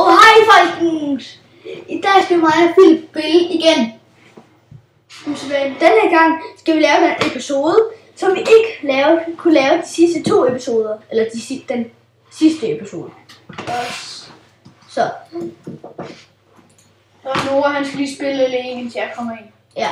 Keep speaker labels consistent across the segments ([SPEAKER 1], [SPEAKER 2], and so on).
[SPEAKER 1] Hej folkens! I dag skal mig og Philip spille igen. Denne gang skal vi lave en episode, som vi ikke kunne lave de sidste 2 episoder. Eller den sidste episode. Så.
[SPEAKER 2] Og Noah han skal lige spille alene, indtil jeg kommer ind.
[SPEAKER 1] Ja.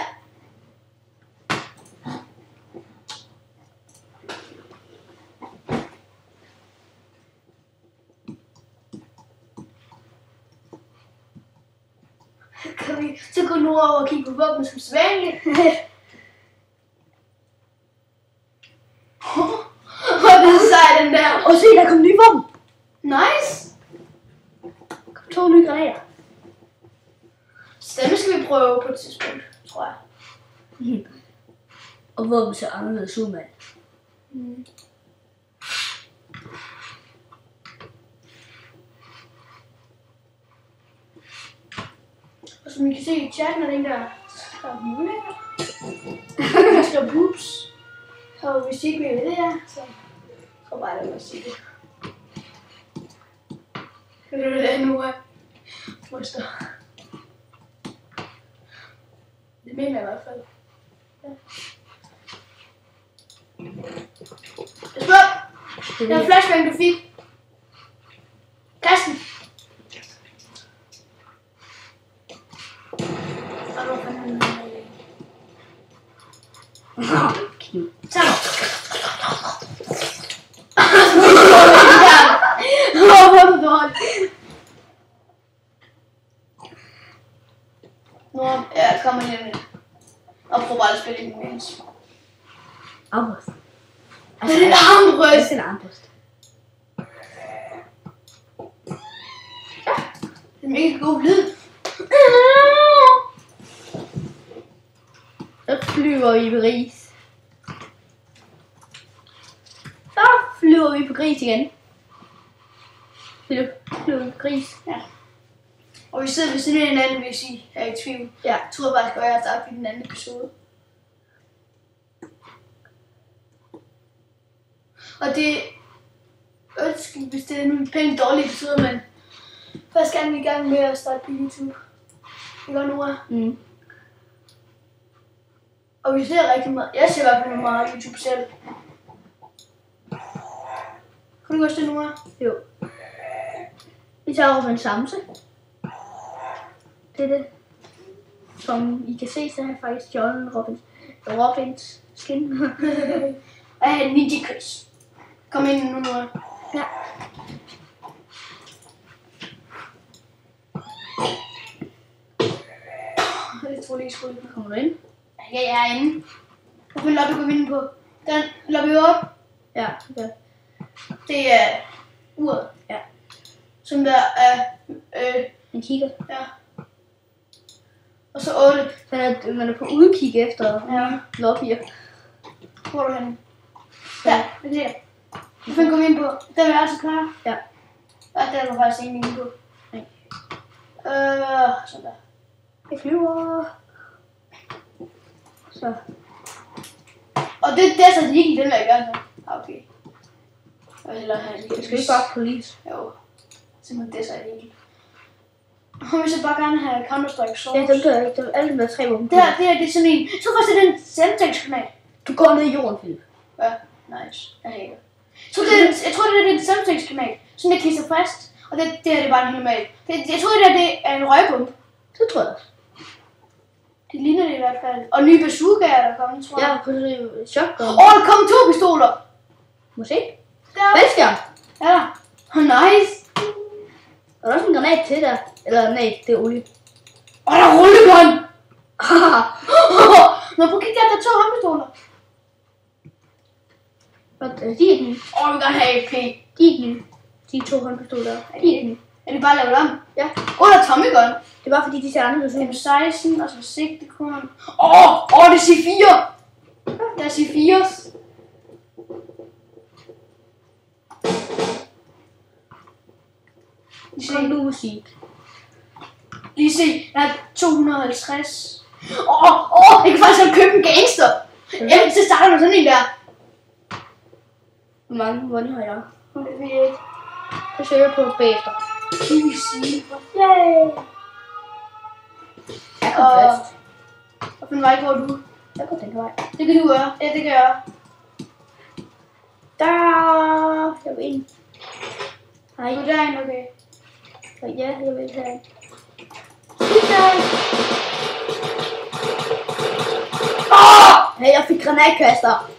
[SPEAKER 2] Så går Noah over og kigge på våben som sædvanligt. Hvor er det sej den der.
[SPEAKER 1] Og se, der kom nye våben.
[SPEAKER 2] Nice.
[SPEAKER 1] Kom 2 nye granater.
[SPEAKER 2] Så dem skal vi prøve på et tidspunkt, tror jeg.
[SPEAKER 1] Og våben ser anderledes ud, mand.
[SPEAKER 2] Og som I kan se i chatten, er det en der skriver muligheder. Der skriver boobs. Og hvis I ikke ved, hvad det er, så tror jeg bare, det var sige det. Kan du det nu af? Ryster. Det mener jeg i hvert fald. Ja. Stop! Det er en flashbang, du fik. Kast den!
[SPEAKER 1] Cute.
[SPEAKER 2] Tag nu! Hvor er du dårlig? Nu jeg kommer hjem lidt. Og prøv bare at spille den imens.
[SPEAKER 1] Armbrust.
[SPEAKER 2] Det er en armbrust!
[SPEAKER 1] Det er en armbrust.
[SPEAKER 2] Det er mega god lyd.
[SPEAKER 1] Så flyver vi på gris. Så flyver vi på gris igen. Flyver vi på gris.
[SPEAKER 2] Ja. Og vi sidder ved siden af hinanden, hvis I er i tvivl.
[SPEAKER 1] Ja.
[SPEAKER 2] Jeg tror faktisk godt, jeg har sagt i den anden episode. Og det... hvis det er nogle pænt dårlige episoder, men... Først skal vi i gang med at starte på YouTube. Ikke også, Noah?
[SPEAKER 1] Mm.
[SPEAKER 2] Og vi ser rigtig meget. Jeg ser i hvert fald meget YouTube selv. Kan du også det, Noah?
[SPEAKER 1] Jo. Vi tager over en samse. Det er det. Som I kan se, så har jeg faktisk stjålet Robins skin.
[SPEAKER 2] Jeg har en ninja quiz. Kom ind nu, Noah.
[SPEAKER 1] Ja.
[SPEAKER 2] Jeg tror lige, jeg
[SPEAKER 1] Kommer du ind?
[SPEAKER 2] Ja, jeg er inde. Hvilken lobby går vi inde på? Den lobby op.
[SPEAKER 1] Ja, okay.
[SPEAKER 2] Det er uret.
[SPEAKER 1] Ja.
[SPEAKER 2] Som der er...
[SPEAKER 1] En kigger.
[SPEAKER 2] Ja. Og så 8.
[SPEAKER 1] Så man er på udkig efter lobbyer.
[SPEAKER 2] Hvor er du henne? Der, det er det. Hvilken går vi ind på? Den er altså klar.
[SPEAKER 1] Ja.
[SPEAKER 2] Ja, den er du faktisk ikke inde på.
[SPEAKER 1] Nej.
[SPEAKER 2] Sådan der.
[SPEAKER 1] Jeg flyver. Så.
[SPEAKER 2] Og det er så lige den, jeg gør nu. Okay. Jeg vil hellere have lige.
[SPEAKER 1] Jeg skal ikke bare police.
[SPEAKER 2] Jo. Simpelthen det så lige. Og hvis jeg bare gerne have Counter-Strike Source.
[SPEAKER 1] Ja, dem der ikke. Det er alle med 3 våben.
[SPEAKER 2] Det er sådan en. Så først er det en Semtex-kanal.
[SPEAKER 1] Du går ned i jorden, Philip.
[SPEAKER 2] Ja, nice. Jeg hater. Jeg tror, det er en Semtex-kanal. Sådan der kisser fast. Og det er det bare en normal. Jeg tror, det er en røgbombe.
[SPEAKER 1] Det tror jeg også.
[SPEAKER 2] Det ligner det i hvert fald. Og nye bazookaer, der er kommet, tror jeg.
[SPEAKER 1] Ja, på shotgun.
[SPEAKER 2] Der kom 2 pistoler.
[SPEAKER 1] Måske.
[SPEAKER 2] Der.
[SPEAKER 1] Faldskærm.
[SPEAKER 2] Ja. Nice.
[SPEAKER 1] Er der også en granat til der? Eller nej, det er olie.
[SPEAKER 2] Der er rullegun. Nå, prøv at kigge der er 2 håndpistoler.
[SPEAKER 1] De er ikke nye.
[SPEAKER 2] Vi kan godt have AP.
[SPEAKER 1] De er ikke nye. De 2 håndpistoler. De er ikke nye.
[SPEAKER 2] Er det bare lavet om?
[SPEAKER 1] Ja.
[SPEAKER 2] Der er Tommy Gun.
[SPEAKER 1] Det er bare fordi, de ser anderledes ud.
[SPEAKER 2] M16 og så sigtekun. Det er C4. Der er C4's.
[SPEAKER 1] Kom nu musik.
[SPEAKER 2] Lige se, jeg har 250. Jeg kan faktisk købe en gangster. Jamen, så starter du sådan en der.
[SPEAKER 1] Hvor mange money har jeg?
[SPEAKER 2] Det ved jeg ikke.
[SPEAKER 1] Så søger jeg på bagefter.
[SPEAKER 2] PVC.
[SPEAKER 1] Yay! Jeg kom først.
[SPEAKER 2] Hvilken vej går du?
[SPEAKER 1] Jeg går den vej.
[SPEAKER 2] Det kan du gøre. Ja, det gør jeg.
[SPEAKER 1] Der. Jeg vil ind.
[SPEAKER 2] Nej. Du er derinde, okay.
[SPEAKER 1] Ja, jeg vil have. Hey, jeg fik granatkaster.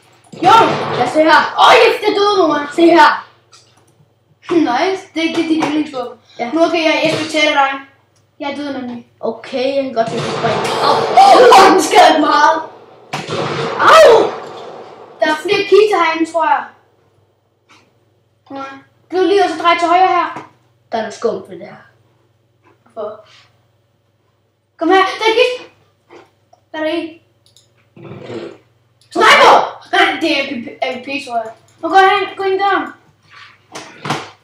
[SPEAKER 2] Jo!
[SPEAKER 1] Ja, se her.
[SPEAKER 2] Det døde mig.
[SPEAKER 1] Se her.
[SPEAKER 2] Nice. Det er dit yndlingsvåben.
[SPEAKER 1] Ja.
[SPEAKER 2] Nu kan jeg respektere dig. Jeg er død nemlig.
[SPEAKER 1] Okay, jeg kan godt lide at springe.
[SPEAKER 2] Den skadede meget.
[SPEAKER 1] Au!
[SPEAKER 2] Der er flere kister herinde, tror jeg. Bliv lige og så drej til højre her.
[SPEAKER 1] Der er noget skumt ved det her.
[SPEAKER 2] Hvorfor? Kom her. Der er kist. Hvad er der i? Sniper! Nej, det er AVP, tror jeg. Nu gå ind i døren.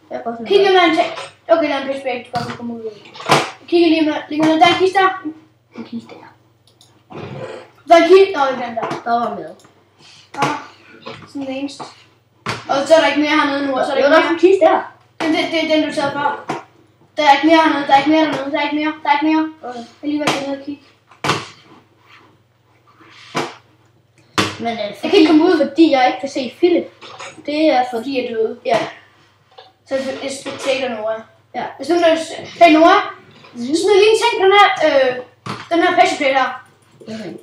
[SPEAKER 1] Jeg går sådan.
[SPEAKER 2] Kig lige med en ting. Okay, der er en pitchback, du kan komme ud. Kig lige med der er en kiste der.
[SPEAKER 1] En kiste der.
[SPEAKER 2] Der er en kiste. Nå, den der.
[SPEAKER 1] Der var med.
[SPEAKER 2] Sådan det eneste. Og så er der ikke mere hernede nu, og så er der
[SPEAKER 1] Jo,
[SPEAKER 2] ikke
[SPEAKER 1] der er
[SPEAKER 2] mere.
[SPEAKER 1] en kiste der.
[SPEAKER 2] Det er den, du tager før. Der er ikke mere hernede, der er ikke mere dernede, der er ikke mere, der er ikke mere.
[SPEAKER 1] Okay.
[SPEAKER 2] Jeg er lige ved at gå ned og kigge.
[SPEAKER 1] Men
[SPEAKER 2] Jeg kan ikke komme ud.
[SPEAKER 1] fordi jeg ikke kan se Philip. Det er for...
[SPEAKER 2] Fordi jeg er døde.
[SPEAKER 1] Ja.
[SPEAKER 2] Så det er spectator Nora.
[SPEAKER 1] Ja.
[SPEAKER 2] Hvis nu der hey Nora, smid lige en ting på den her pressure plate her.
[SPEAKER 1] Okay.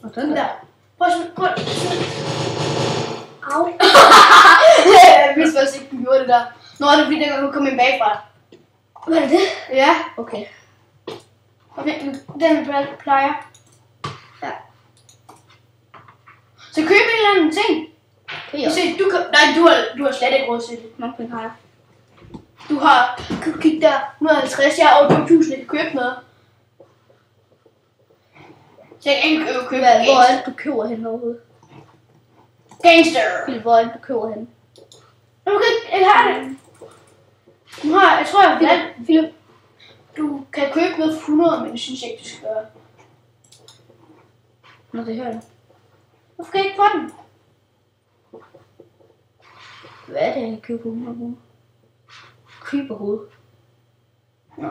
[SPEAKER 1] Og den
[SPEAKER 2] Den
[SPEAKER 1] der.
[SPEAKER 2] der. Prøv at smid.
[SPEAKER 1] Au.
[SPEAKER 2] Jeg vidste faktisk ikke, du gjorde det der. Nora, det er fordi, der kunne komme en bagfra.
[SPEAKER 1] Hvad er det?
[SPEAKER 2] Ja.
[SPEAKER 1] Okay.
[SPEAKER 2] Okay, den plejer.
[SPEAKER 1] Ja.
[SPEAKER 2] Så køb en eller anden ting.
[SPEAKER 1] Det er
[SPEAKER 2] Se, du har slet ikke råd til det.
[SPEAKER 1] mange penge har jeg.
[SPEAKER 2] Du har, kig der, 150, jeg har over 2.000, jeg kan købe noget. Så jeg kan ikke købe
[SPEAKER 1] Hvor er
[SPEAKER 2] gangster.
[SPEAKER 1] det, du køber hende overhovedet?
[SPEAKER 2] Gangster!
[SPEAKER 1] Philip, hvor er det, du køber hende?
[SPEAKER 2] Okay, jeg har det. Nu har jeg tror,
[SPEAKER 1] Philip.
[SPEAKER 2] du kan købe noget for 100, men det synes jeg ikke, du skal gøre.
[SPEAKER 1] Nå, det hører jeg.
[SPEAKER 2] Hvorfor kan jeg ikke få den?
[SPEAKER 1] Hvad er det, jeg kan købe på 100 kroner? Kryberhoved.
[SPEAKER 2] Nå.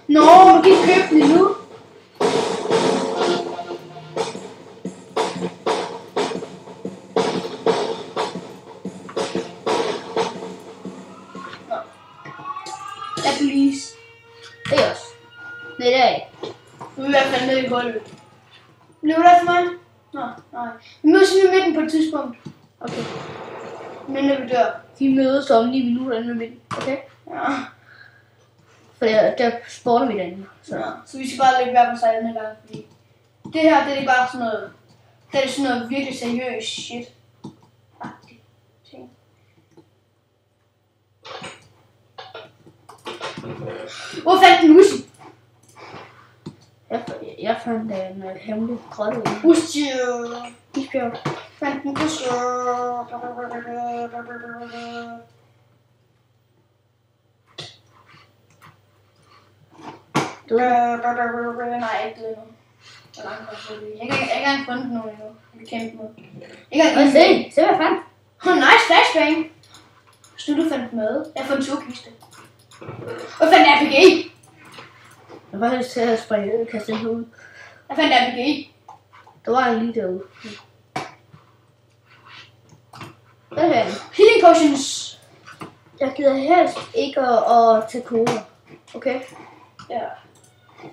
[SPEAKER 2] Nå, du kan ikke købe den endnu. Ja, please.
[SPEAKER 1] Det er også. Nej, det er ikke.
[SPEAKER 2] Du er i hvert fald nede i gulvet. Blev der for mig? Nå, nej. Vi mødes i midten på et tidspunkt.
[SPEAKER 1] Okay.
[SPEAKER 2] Men når vi dør.
[SPEAKER 1] Vi mødes om 9 minutter inde med midten. Okay?
[SPEAKER 2] Ja.
[SPEAKER 1] For der spawner vi derinde. Så.
[SPEAKER 2] Ja. Så vi skal bare lægge hver på sig den her gang, fordi det her, det er bare sådan noget, det er sådan noget virkelig seriøst shit. Ting. Hvor fandt den Uzi?
[SPEAKER 1] Jeg fandt en hemmelig grotte ude.
[SPEAKER 2] Uzi.
[SPEAKER 1] Isbjerg.
[SPEAKER 2] Fandt den Uzi. Nej, ikke det nu. Jeg kan ikke engang fundet den nu endnu. Jeg kan kæmpe nu. Jeg kan ikke
[SPEAKER 1] Se hvad jeg fandt.
[SPEAKER 2] Nice flashbang. Hvis du fandt med. Jeg har fundet 2 kiste. Hvad fandt RPG?
[SPEAKER 1] Jeg var helst til at springe ud og kaste den ud.
[SPEAKER 2] Jeg fandt RPG.
[SPEAKER 1] Der var en lige derude. Hvad er det?
[SPEAKER 2] Healing potions.
[SPEAKER 1] Jeg gider helst ikke at tage koder. Okay?
[SPEAKER 2] Ja.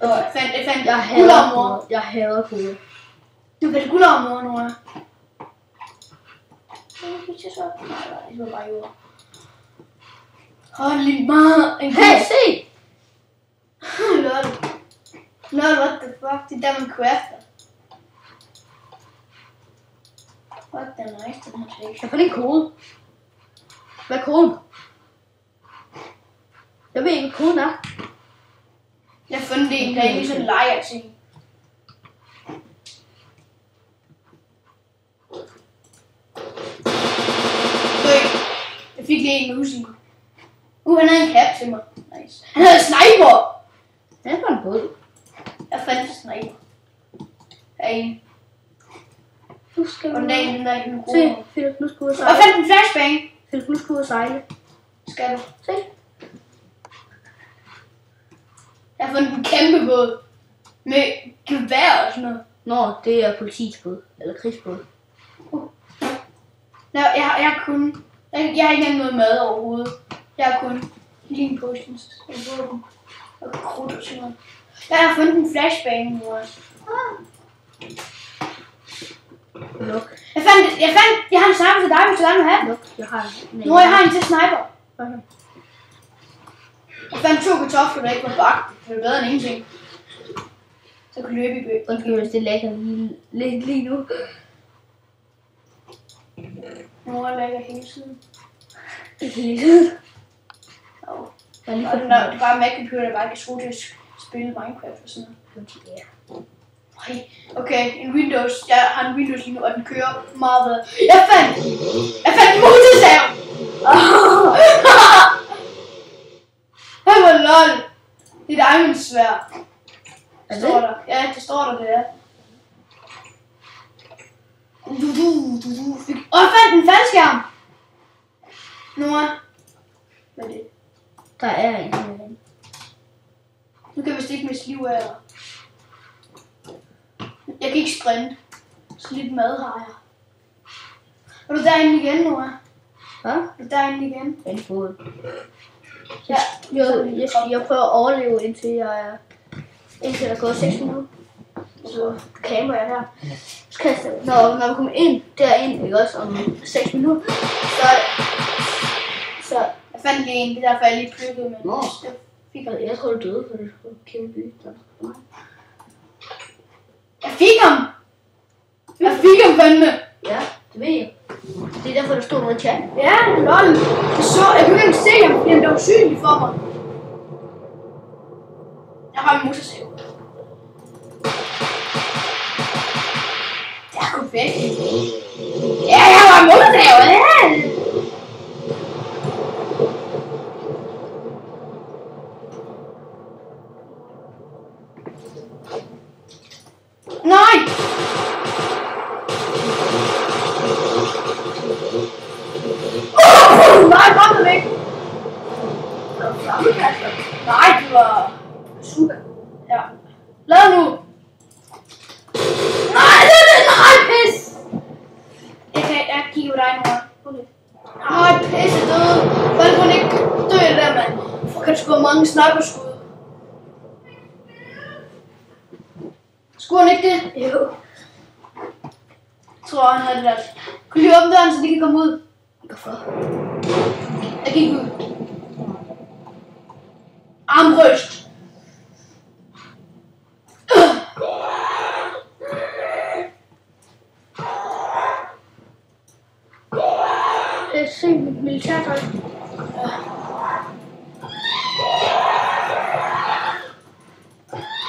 [SPEAKER 2] Og jeg fandt
[SPEAKER 1] Jeg hader koder. Jeg hader koder.
[SPEAKER 2] Du fandt guldarmor, Nora. Nej, det var bare jord. Hold lige meget.
[SPEAKER 1] Hey, se!
[SPEAKER 2] Lol. Lol, what the fuck? Det er der, man crafter. Fuck, det er nice, den her ting.
[SPEAKER 1] Jeg fandt en kode. Hvad er koden? Jeg ved ikke, hvad koden er.
[SPEAKER 2] Jeg har fundet en, der er egentlig sådan en lejer-ting. Jeg fik lige en Uzi. Han havde en cap til mig. Nice. Han havde en sniper!
[SPEAKER 1] Den er en båd.
[SPEAKER 2] Jeg fandt en sniper. Herinde.
[SPEAKER 1] Nu skal vi...
[SPEAKER 2] Og den dag, der er ikke en
[SPEAKER 1] Se, Philip, nu skal du ud og
[SPEAKER 2] Og
[SPEAKER 1] sejle.
[SPEAKER 2] fandt en flashbang.
[SPEAKER 1] Philip, nu skal du ud og sejle.
[SPEAKER 2] Skal du?
[SPEAKER 1] Se.
[SPEAKER 2] Jeg har fundet en kæmpe båd. Med gevær og sådan noget.
[SPEAKER 1] Nå, det er politiets båd. Eller krigsbåd.
[SPEAKER 2] Nå, jeg har kun... Jeg har ikke engang noget mad overhovedet. Jeg har kun lean potions og våben. Og krudt og sådan noget. Jeg har fundet en flashbang nu også.
[SPEAKER 1] Luk.
[SPEAKER 2] Jeg har en sniper til dig, hvis du gerne vil have den.
[SPEAKER 1] Luk. Jeg har en.
[SPEAKER 2] Nu jeg har en til sniper.
[SPEAKER 1] Okay.
[SPEAKER 2] Jeg fandt 2 kartofler, der ikke var bagt. Det var bedre end ingenting. Så kan løbe i bøg.
[SPEAKER 1] Undskyld, hvis det lægger lige nu.
[SPEAKER 2] Nu er lækker hele tiden.
[SPEAKER 1] Ikke hele tiden.
[SPEAKER 2] Jo.
[SPEAKER 1] Jeg er lige
[SPEAKER 2] Og
[SPEAKER 1] fået
[SPEAKER 2] den er bare Mac-computer, der bare kan skrue til at spille Minecraft og sådan noget.
[SPEAKER 1] Ja.
[SPEAKER 2] Okay, en Windows. Jeg har en Windows lige nu, og den kører meget bedre. Jeg fandt en motorsav! Hey, hvor lol! Det er diamondsværd.
[SPEAKER 1] Er
[SPEAKER 2] Står
[SPEAKER 1] det?
[SPEAKER 2] der. Ja, det står der, det er. Jeg fandt en faldskærm! Nora. Hvad er det?
[SPEAKER 1] Der er en herinde.
[SPEAKER 2] Nu kan jeg vist ikke miste liv af jer. Jeg kan ikke sprinte. Så lidt mad har jeg. Er du derinde igen, Nora?
[SPEAKER 1] Hvad?
[SPEAKER 2] Er du derinde igen?
[SPEAKER 1] En fod.
[SPEAKER 2] Ja.
[SPEAKER 1] Jeg prøver at overleve indtil der er gået 6 minutter. Så camper jeg her. Så kaster jeg, når vi kommer ind derind, ikke også, om 6 minutter, så
[SPEAKER 2] Jeg fandt lige en, det er derfor jeg lige plukkede med.
[SPEAKER 1] Nå.
[SPEAKER 2] Jeg
[SPEAKER 1] tror du døde, for det skulle kæmpe by.
[SPEAKER 2] Jeg fik ham! Jeg fik ham fandme!
[SPEAKER 1] Ja, det ved jeg. Det er derfor, der stod noget i chat.
[SPEAKER 2] Ja, lol. Jeg kunne ikke se ham, fordi han blev usynlig for mig. Jeg har en motorsav. Jeg kunne væk. Ja, jeg har en motorsav! Ja. Nej! Nej, kom det væk! Nej, det var super. Ja. Lad nu! Nej, nej, pis! Jeg kigger på dig nu. Nej, pisse døde. Hvordan kunne ikke dø det der, mand? For kan sgu have mange sniperskud. Skulle han ikke det? Jo. Jeg tror, han har det der. Kan du lige åbne døren, så de kan komme ud?
[SPEAKER 1] Hvorfor?
[SPEAKER 2] Jeg gik ud. Armbrøst.
[SPEAKER 1] Se mit militærtøj.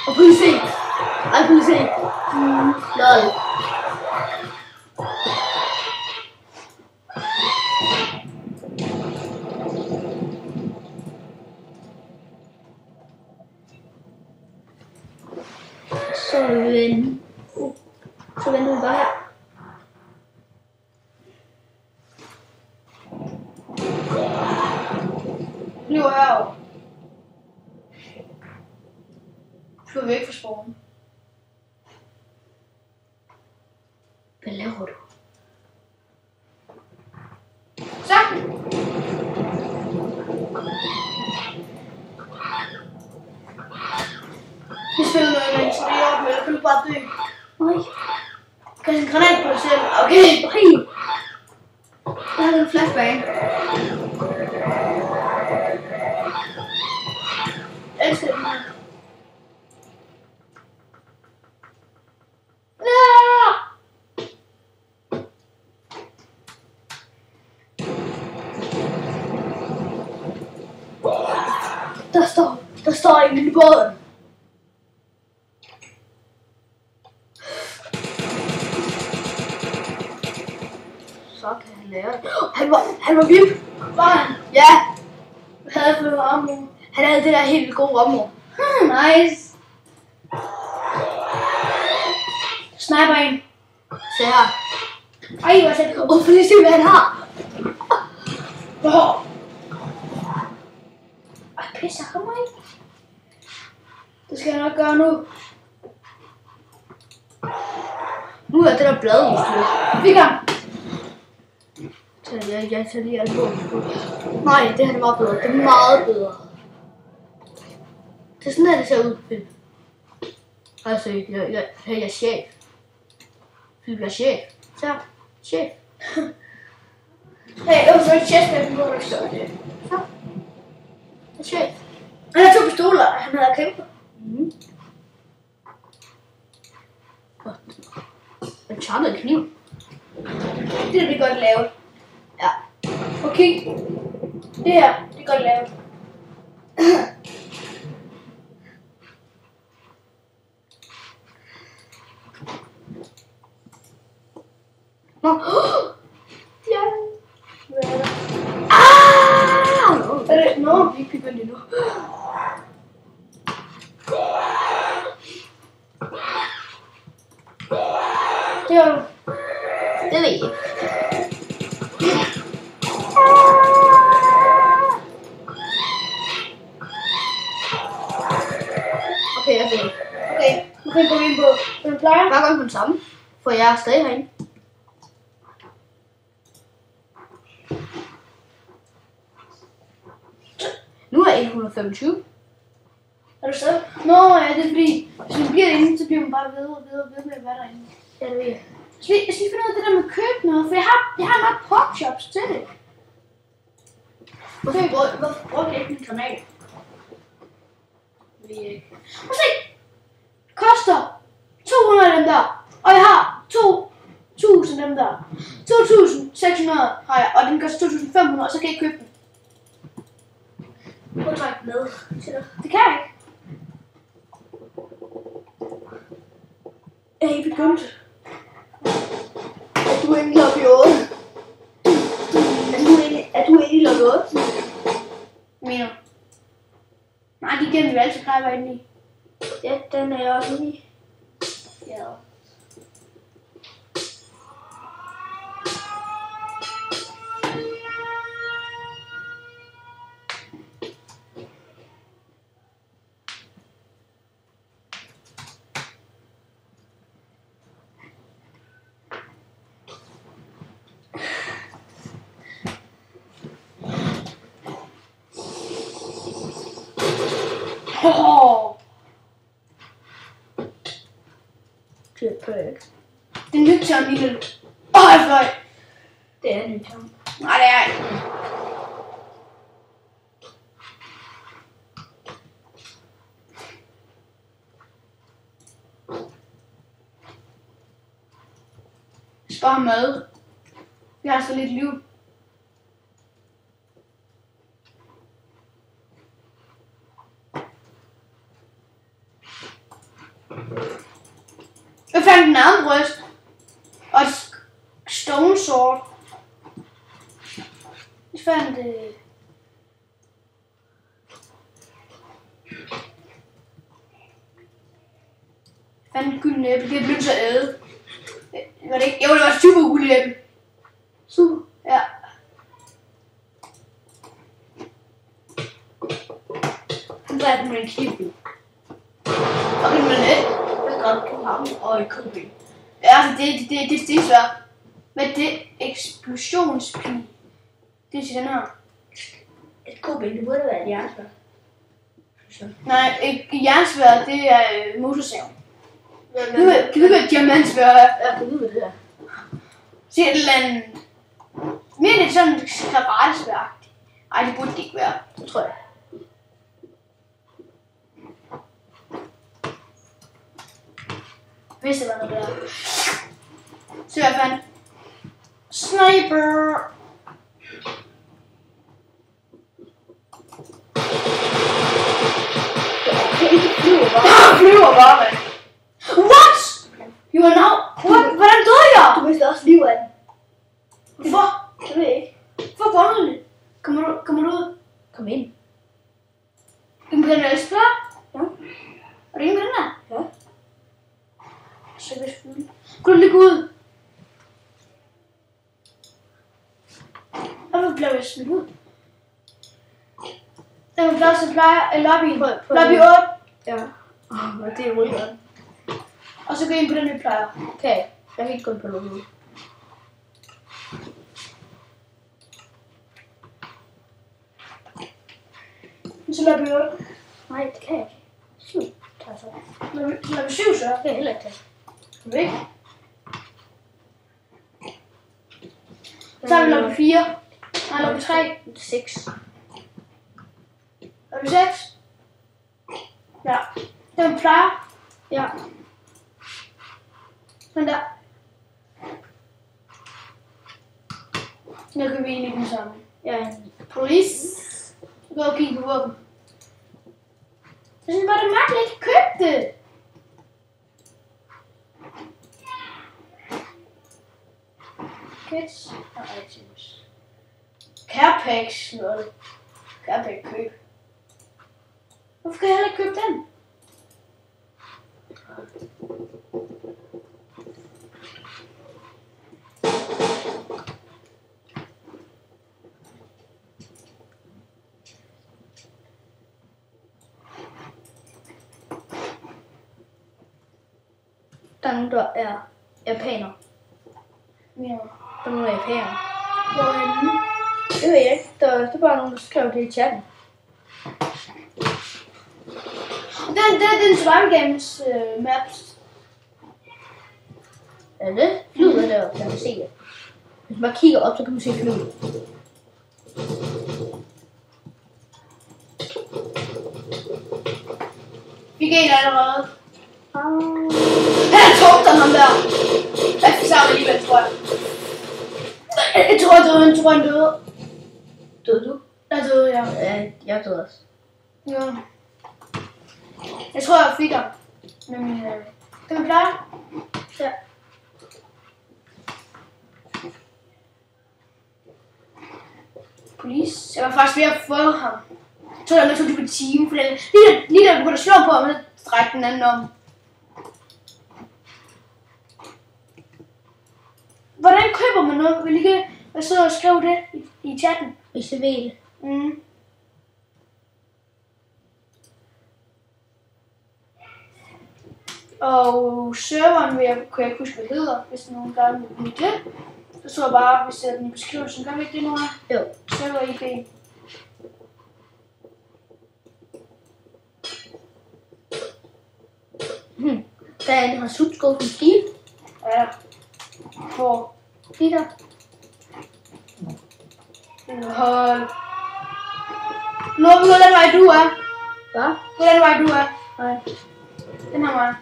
[SPEAKER 1] Og politi. Ej, politi. Lol. Så vender vi bare her.
[SPEAKER 2] Bliver herovre. Flyver væk fra sporen.
[SPEAKER 1] Hvad laver du?
[SPEAKER 2] Så! Vi spiller noget imens, så det er op, eller kan du bare dø?
[SPEAKER 1] Nej.
[SPEAKER 2] Kan en granat på dig selv? Okay.
[SPEAKER 1] Nej. Jeg har en flashbang.
[SPEAKER 2] Jeg elsker den her.
[SPEAKER 1] Der står en i båden. Så kan han lære det. Han var vild.
[SPEAKER 2] Var han?
[SPEAKER 1] Ja.
[SPEAKER 2] Jeg havde fået armor.
[SPEAKER 1] Han havde det der helt gode område.
[SPEAKER 2] Nice. Sniper en.
[SPEAKER 1] Se her.
[SPEAKER 2] Ej, hvor er det godt.
[SPEAKER 1] Prøv lige at se, hvad han har.
[SPEAKER 2] Ej, pisse, jeg kommer ikke. Det skal jeg nok gøre nu.
[SPEAKER 1] Nu er det der blad udstyr.
[SPEAKER 2] Fik ham.
[SPEAKER 1] Jeg tager lige alt på. Nej, det her er meget bedre. Det er meget bedre. Det er sådan her, det ser ud. Altså, jeg er chef. Jeg er chef. Så, chef.
[SPEAKER 2] Hey, jeg var så ikke chestback, hvor du står det.
[SPEAKER 1] Så. Jeg er chef.
[SPEAKER 2] Han har 2 pistoler, han havde kæmpet.
[SPEAKER 1] En charmet kniv.
[SPEAKER 2] Det er det godt lavet.
[SPEAKER 1] Ja.
[SPEAKER 2] Okay. Det her, det er godt lavet.
[SPEAKER 1] Nå.
[SPEAKER 2] Ja. Hvad er der?
[SPEAKER 1] Ah!
[SPEAKER 2] Er det? Nå.
[SPEAKER 1] Vi pipper lige nu.
[SPEAKER 2] Det var du.
[SPEAKER 1] Det ved jeg ikke. Okay, jeg ved.
[SPEAKER 2] Okay, nu kan vi gå ind på, hvad du plejer.
[SPEAKER 1] Bare gå ind på den samme, for jeg er stadig herinde. Nu er jeg 125.
[SPEAKER 2] Er du stadig? Nå, ja, det er fordi, hvis man bliver inde, så bliver man bare ved med at være derinde.
[SPEAKER 1] Ja, det ved jeg.
[SPEAKER 2] Jeg skal lige finde ud af det der med køb noget, for jeg har nok popshops til det.
[SPEAKER 1] Hvorfor bruger jeg ikke min granat? Det ved jeg ikke.
[SPEAKER 2] Prøv at se! Koster 200 af dem der, og jeg har 2.000 af dem der. 2.600 har jeg, og den koster 2.500, og så kan jeg ikke købe den.
[SPEAKER 1] Prøv at trække den ned til dig.
[SPEAKER 2] Det kan jeg ikke.
[SPEAKER 1] Er I begyndt? Er du inde i lobby 8? Er du inde i lobby 8?
[SPEAKER 2] Mener du? Nej, de gennem vi altid plejer at være inde i.
[SPEAKER 1] Ja, den er jeg også inde i.
[SPEAKER 2] Ja.
[SPEAKER 1] Jetpack.
[SPEAKER 2] Det er nøgtern lille. Jeg fløj.
[SPEAKER 1] Det er nyt her.
[SPEAKER 2] Nej, det er ikke. Spar mad. Vi har så lidt liv. Jeg fandt en anden bryst. Og et stone sword. Jeg fandt en gylden æble. Det er blevet så æde. Var det ikke? Jo, det var super guld æble. Super. Ja.
[SPEAKER 1] Han dræber med en kniv.
[SPEAKER 2] Og en med net.
[SPEAKER 1] Jeg kan godt komme ham og i købing.
[SPEAKER 2] Ja, altså det er svært. Men det eksplosionspige. Det er til den her.
[SPEAKER 1] Et købing, det burde være et jernsvær.
[SPEAKER 2] Nej, ikke jernsværd, det er motorsaven. Kan du være diamantsværd?
[SPEAKER 1] Jeg kan vide, hvad det er.
[SPEAKER 2] Se et eller andet. Mere lidt sådan et karatesværd. Ej, det burde det ikke være.
[SPEAKER 1] Det tror jeg.
[SPEAKER 2] Hvis det var noget der. Så jeg fandt sniper. Flyver bare, mand. What? You are now... What? Hvordan døde jeg?
[SPEAKER 1] Du mistede også liv af den.
[SPEAKER 2] Hvorfor?
[SPEAKER 1] Det ved jeg ikke.
[SPEAKER 2] Hvor går det? Kommer du ud?
[SPEAKER 1] Kom ind.
[SPEAKER 2] Den bliver der spørge?
[SPEAKER 1] Ja.
[SPEAKER 2] Er det ikke med den der?
[SPEAKER 1] Ja.
[SPEAKER 2] Så hvis du... Kunne du lige gå ud? smidt ud. Den var plads til lobby.
[SPEAKER 1] På
[SPEAKER 2] Lobby
[SPEAKER 1] den.
[SPEAKER 2] 8.
[SPEAKER 1] Ja. Og det er roligt.
[SPEAKER 2] Og så gå ind på den, vi plejer.
[SPEAKER 1] Okay, jeg kan ikke gå ind på lobby.
[SPEAKER 2] Så lobby 8.
[SPEAKER 1] Nej, det kan jeg ikke. 7. Tager jeg så.
[SPEAKER 2] Lobby 7 så.
[SPEAKER 1] Det kan jeg heller ikke tage.
[SPEAKER 2] Skal vi ikke? Så tager vi lobby 4. Nej, lobby 3.
[SPEAKER 1] 6.
[SPEAKER 2] Lobby 6. Ja. Den plejer.
[SPEAKER 1] Ja.
[SPEAKER 2] Sådan der. Nu kan vi egentlig den sammen.
[SPEAKER 1] Ja.
[SPEAKER 2] Police. Gå og kigge på våben. Jeg synes bare, det er mærkeligt, at ikke købe det. Kids. Og items. Carepacks. Noget. Carepack køb. Hvorfor kan jeg heller ikke købe den?
[SPEAKER 1] Der er nogen, der er japaner.
[SPEAKER 2] Ja.
[SPEAKER 1] Der er nogle japaner.
[SPEAKER 2] Hvorhenne?
[SPEAKER 1] Det ved jeg ikke. Der er bare nogen, der skrev det i chatten.
[SPEAKER 2] Den Survival Games maps.
[SPEAKER 1] Er det? Flyet der, kan man se det. Hvis man kigger op, så kan man se flyet.
[SPEAKER 2] Vi kan en allerede.
[SPEAKER 1] Han
[SPEAKER 2] tog den ham der. Jeg fik sammen alligevel, tror jeg. Jeg tror, han døde.
[SPEAKER 1] Døde du?
[SPEAKER 2] Jeg døde, ja.
[SPEAKER 1] Ja, jeg døde også.
[SPEAKER 2] Ja. Jeg tror, jeg fik ham. Men kan vi klare?
[SPEAKER 1] Ja.
[SPEAKER 2] Police. Jeg var faktisk ved at få ham. Jeg tror, jeg tog det på time, for lige da jeg begyndte at slå på ham, så drækte den anden om. Hvordan køber man noget? Vil I ikke sidde og skrive det i chatten?
[SPEAKER 1] Hvis I vil.
[SPEAKER 2] Mm. Og serveren kunne jeg ikke huske, hvad det hedder, hvis nogen gerne vil vide det. Så tror jeg bare, hvis jeg den i beskrivelsen, gør vi ikke det nu her?
[SPEAKER 1] Jo.
[SPEAKER 2] Server IP.
[SPEAKER 1] Der er en, der har slutskål som skib.
[SPEAKER 2] Ja. Hvor?
[SPEAKER 1] Lige der.
[SPEAKER 2] Hold. Nu er vi gået den vej, du er.
[SPEAKER 1] Hvad?
[SPEAKER 2] Den vej, du er.
[SPEAKER 1] Nej.
[SPEAKER 2] Den her vej.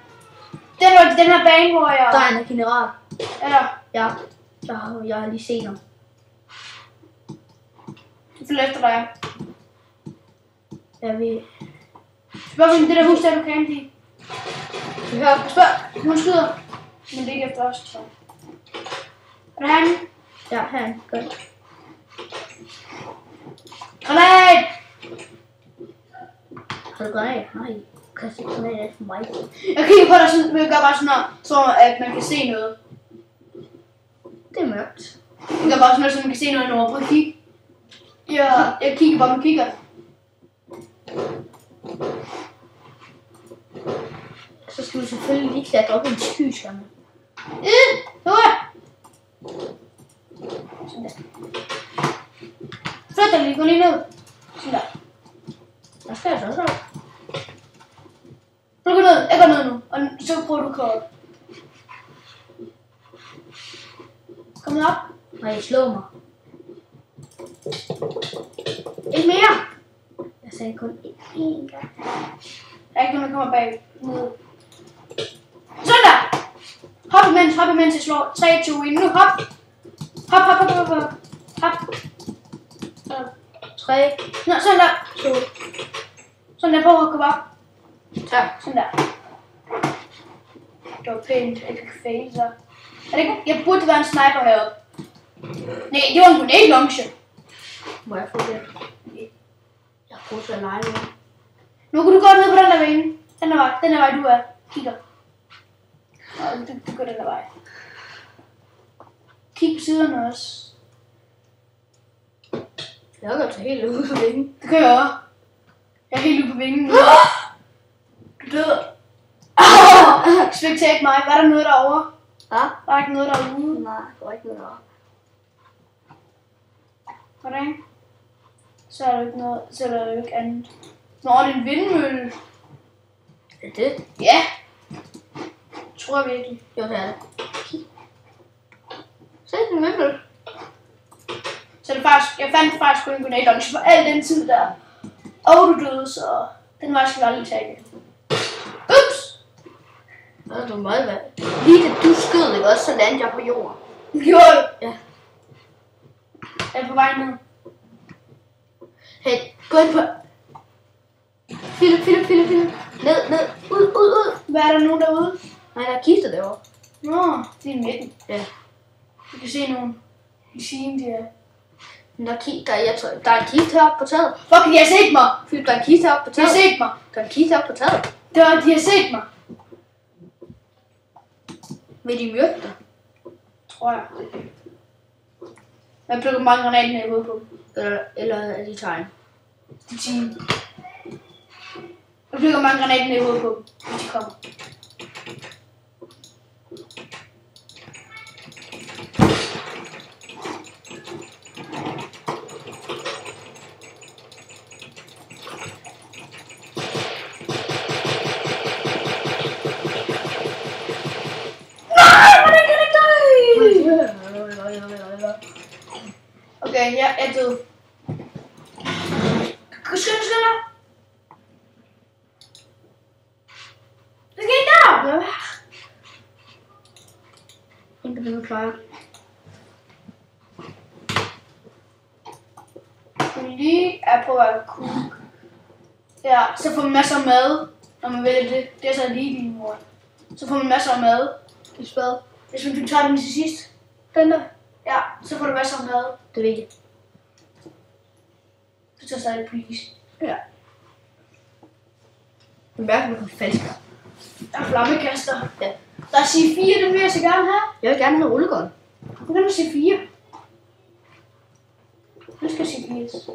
[SPEAKER 2] Den her bane, hvor jeg...
[SPEAKER 1] Der er en general.
[SPEAKER 2] Ja.
[SPEAKER 1] Ja. Jeg har lige set ham.
[SPEAKER 2] Jeg følger efter dig.
[SPEAKER 1] Jeg vil...
[SPEAKER 2] Spørg hende, det der hus, der du kan i.
[SPEAKER 1] Vi hører.
[SPEAKER 2] Spørg. Hun skyder. Men det er ikke efter os, så. Er det han?
[SPEAKER 1] Ja, han. Godt.
[SPEAKER 2] Granat!
[SPEAKER 1] Har du granat? Nej. Kaste granat af for mig.
[SPEAKER 2] Jeg kigger på dig sådan, men jeg gør bare sådan her, så at man kan se noget.
[SPEAKER 1] Det er mørkt.
[SPEAKER 2] Jeg gør bare sådan noget, så man kan se noget når på kig. Jeg kigger bare med kigger.
[SPEAKER 1] Så skal du selvfølgelig lige klatre op i en skyskærme.
[SPEAKER 2] Nu er sådan der. Flyt dig lige, gå lige ned. Sådan der.
[SPEAKER 1] Der skal jeg så op.
[SPEAKER 2] Nu går ned, jeg går ned nu, og så prøver du kort. Kom op.
[SPEAKER 1] Nej, slå mig. Ikke mere! Jeg sagde kun én gang.
[SPEAKER 2] Der er ikke nogen, der kommer bag ned. Sådan der! Hop imens jeg slår. 3, 2, 1, nu hop! Hop.
[SPEAKER 1] 3,
[SPEAKER 2] Nå, sådan der.
[SPEAKER 1] 2,
[SPEAKER 2] Sådan der, prøv at komme op.
[SPEAKER 1] tak.
[SPEAKER 2] Sådan der. Det var pænt. Epic fail, så. Er det ikke? Jeg burde være en sniper heroppe. Nej, det var en grenade launcher.
[SPEAKER 1] Må jeg få det? Jeg prøver at lege med.
[SPEAKER 2] Nu kan du gå ned på den der vej. Den der vej, du er. Kigger. Du går den der vej. Kig på siderne også.
[SPEAKER 1] Jeg har godt helt ude på vingen.
[SPEAKER 2] Det kan jeg også. Jeg er helt ude på vingen nu. Du død. Spektak mig. Var der noget derovre?
[SPEAKER 1] Ja?
[SPEAKER 2] Der er ikke noget derude.
[SPEAKER 1] Nej, der var ikke noget derovre.
[SPEAKER 2] Hvordan? Så er der ikke noget. Så er der jo ikke andet. Nå, det er en vindmølle.
[SPEAKER 1] Er det?
[SPEAKER 2] Ja. Tror jeg virkelig.
[SPEAKER 1] Jo, det er det. Se, det er en vindmølle.
[SPEAKER 2] Så det faktisk, jeg fandt faktisk kun en grenade launcher for al den tid der. Og du døde, så den var skal vi aldrig tage igen. Ups!
[SPEAKER 1] Ja, det var meget værd. Lige da du skød, ikke også, så landede jeg på jorden.
[SPEAKER 2] Gjorde du?
[SPEAKER 1] Ja.
[SPEAKER 2] Jeg er på vej ned.
[SPEAKER 1] Hey, gå ind på... Philip. Ned. Ud.
[SPEAKER 2] Hvad er der nogen derude?
[SPEAKER 1] Nej, der er kister derovre.
[SPEAKER 2] Nå, det er i midten.
[SPEAKER 1] Ja.
[SPEAKER 2] Du kan se nogen. De siger, de er...
[SPEAKER 1] Men der er en kiste heroppe på taget.
[SPEAKER 2] Fuck, de har set mig!
[SPEAKER 1] Philip, der er en kiste heroppe på
[SPEAKER 2] De har
[SPEAKER 1] taget.
[SPEAKER 2] set mig!
[SPEAKER 1] Der er en kiste heroppe på taget.
[SPEAKER 2] De har set mig!
[SPEAKER 1] Vil de myrde dig?
[SPEAKER 2] Tror jeg. Jeg plukker mange granater ned i hovedet på dem.
[SPEAKER 1] Eller er de tegn?
[SPEAKER 2] De 10. Jeg plukker mange granater ned i hovedet på dem, hvis de kommer. Okay, jeg er død. Skynd dig! Hvad sker der?
[SPEAKER 1] Ikke det, du plejer.
[SPEAKER 2] Lige er på at cook. Ja, så får man masser af mad, når man vælger det. Det er så lige din mor. Så får man masser af mad.
[SPEAKER 1] I spad.
[SPEAKER 2] Hvis man tager den til sidst.
[SPEAKER 1] Den der.
[SPEAKER 2] Ja, så får du masser af mad.
[SPEAKER 1] Det ved jeg.
[SPEAKER 2] Du tager stadig please.
[SPEAKER 1] Ja. Du mærker, du kan falske.
[SPEAKER 2] Der er flammekaster.
[SPEAKER 1] Ja.
[SPEAKER 2] Der er C4, den vil jeg så gerne have.
[SPEAKER 1] Jeg vil gerne have rullegården.
[SPEAKER 2] Hvordan er C4? Nu skal C4.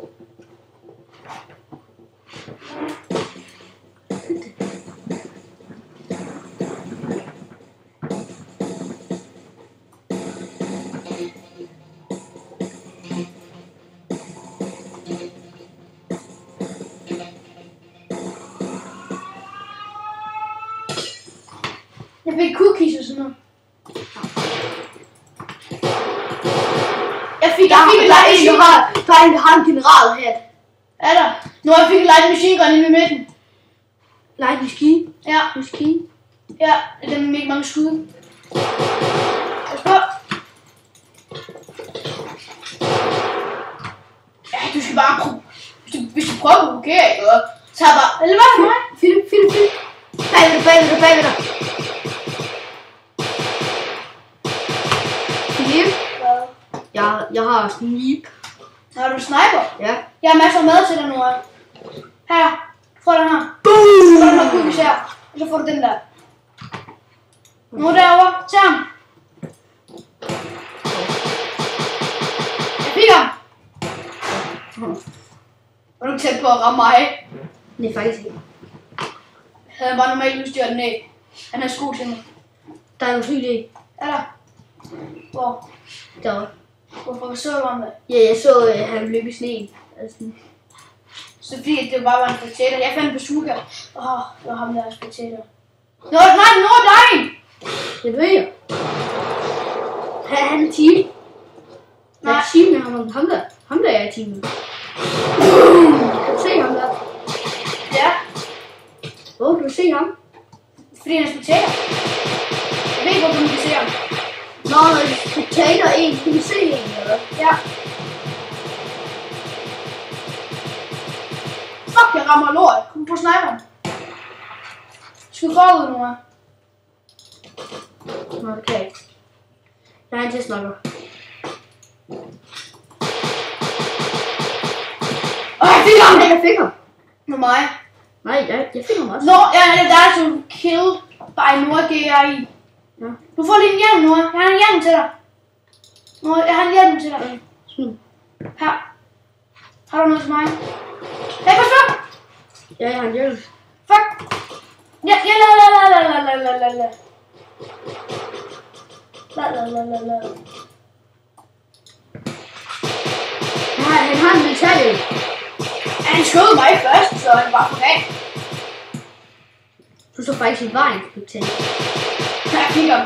[SPEAKER 2] Jeg fik cookies og sådan noget. Jeg fik en light machine gun.
[SPEAKER 1] Der har en general her.
[SPEAKER 2] Er der? Nu har jeg fik en light machine gun inde i midten.
[SPEAKER 1] Light machine.
[SPEAKER 2] Ja.
[SPEAKER 1] Machine.
[SPEAKER 2] Ja, den med ikke mange skud. Pas på. Ja, du skal bare prøve. Hvis du prøver at provokere, ikke? Så er bare... Eller hvad for mig?
[SPEAKER 1] Philip. Bagved dig. Philip. Jeg har snip.
[SPEAKER 2] Har du sniper?
[SPEAKER 1] Ja.
[SPEAKER 2] Jeg har masser af mad til dig nu. Her. Få den her.
[SPEAKER 1] Boom!
[SPEAKER 2] Så får du den her cookies her. Og så får du den der. Nu derovre. Tag ham. Jeg fik ham. Var du tæt på at ramme mig?
[SPEAKER 1] Nej, faktisk ikke.
[SPEAKER 2] Havde han bare normalt udstyr den af. Han har sko til mig.
[SPEAKER 1] Der er en syg idé.
[SPEAKER 2] Er der? Hvor?
[SPEAKER 1] Derovre.
[SPEAKER 2] Hvorfor så du ham der?
[SPEAKER 1] Ja, jeg så han løb i sneen. Altså,
[SPEAKER 2] Så fordi det bare var en spectator. Jeg fandt en bazooka. Det var ham der er spectator. Nå, nej, nu er dig!
[SPEAKER 1] det ved jeg. Han er team. Jeg er team med ham der. Ham der er team med. Kan du se ham der?
[SPEAKER 2] Ja,
[SPEAKER 1] Hvor kan du se ham?
[SPEAKER 2] fordi han er spectator. Jeg ved ikke, hvorfor man kan se ham.
[SPEAKER 1] Når du taler en, kan du se en, eller hvad?
[SPEAKER 2] Ja. Fuck, jeg rammer lort. Kom på sniperen. Skud forud nu.
[SPEAKER 1] Nå, det kan jeg ikke. Jeg har en til sniper.
[SPEAKER 2] Jeg fik ham!
[SPEAKER 1] Jeg fik ham.
[SPEAKER 2] Med mig.
[SPEAKER 1] Nej, jeg fik ham også.
[SPEAKER 2] Nå, det er der, som killed by Noah GRI.
[SPEAKER 1] Ja.
[SPEAKER 2] Du får lige en hjelm, Noah. Jeg har en hjelm til dig. Noah, jeg har en hjelm til dig.
[SPEAKER 1] Smid.
[SPEAKER 2] Her. Har du noget til mig? Hey, pas på!
[SPEAKER 1] Ja, jeg har en hjælp.
[SPEAKER 2] Fuck! Ja, la.
[SPEAKER 1] Nej, han har en militærhjælp.
[SPEAKER 2] Han skød mig først, så han var på dag.
[SPEAKER 1] Du står faktisk i vejen, du tænker.
[SPEAKER 2] Jeg kigger.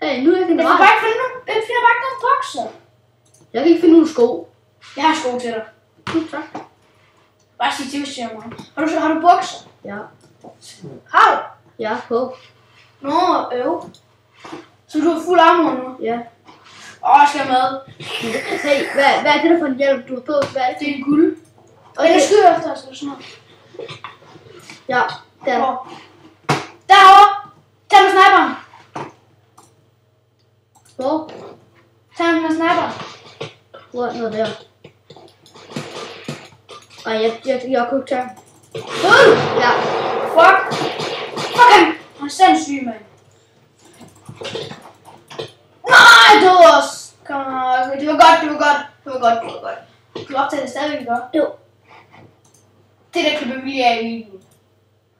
[SPEAKER 1] Hey, nu er jeg
[SPEAKER 2] Jeg
[SPEAKER 1] general.
[SPEAKER 2] får bare ikke finde nogen. Jeg finder bare ikke nogen bokser.
[SPEAKER 1] Jeg kan ikke finde nogen sko.
[SPEAKER 2] Jeg har sko til dig.
[SPEAKER 1] Tak.
[SPEAKER 2] Bare sig til, hvis du siger mig. Har du bukser?
[SPEAKER 1] Ja.
[SPEAKER 2] Har du?
[SPEAKER 1] Jeg er på.
[SPEAKER 2] Nå, Så du har fuld armor nu?
[SPEAKER 1] Ja.
[SPEAKER 2] Skal jeg med?
[SPEAKER 1] Hey, hvad er det der for en hjælp, du har på? Hvad er det?
[SPEAKER 2] Det er en guld.
[SPEAKER 1] Okay.
[SPEAKER 2] Jeg skyder efter os, eller sådan noget.
[SPEAKER 1] Ja, der.
[SPEAKER 2] Derovre! Tag med sniperen!
[SPEAKER 1] Hvor?
[SPEAKER 2] Tag med sniperen!
[SPEAKER 1] Hvor er noget der? Ej, jeg kunne ikke tage. Ja.
[SPEAKER 2] Fuck! Fuck ham! Han er sindssyg, mand. Nej, det var også. Kom, det var godt. Du optager det stadigvæk, ikke?
[SPEAKER 1] Jo.
[SPEAKER 2] Det der klipper vi lige af i videoen.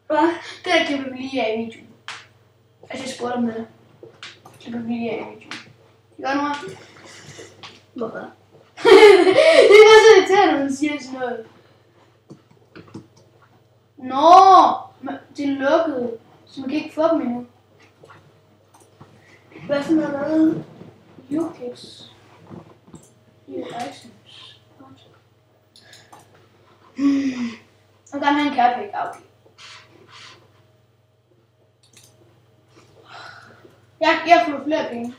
[SPEAKER 1] Hvad?
[SPEAKER 2] Det der klipper vi lige af i videoen. Altså, jeg spurgte om det. Klipper vi lige af i videoen. Det gør nu,
[SPEAKER 1] Hvorfor?
[SPEAKER 2] det er bare så irriterende, når man siger sådan noget. Nå, det er lukket, så man kan ikke få dem endnu.
[SPEAKER 1] Hvad for noget?
[SPEAKER 2] UKIX. New items. Jeg kan have en kærpæk, okay. Jeg får flere penge.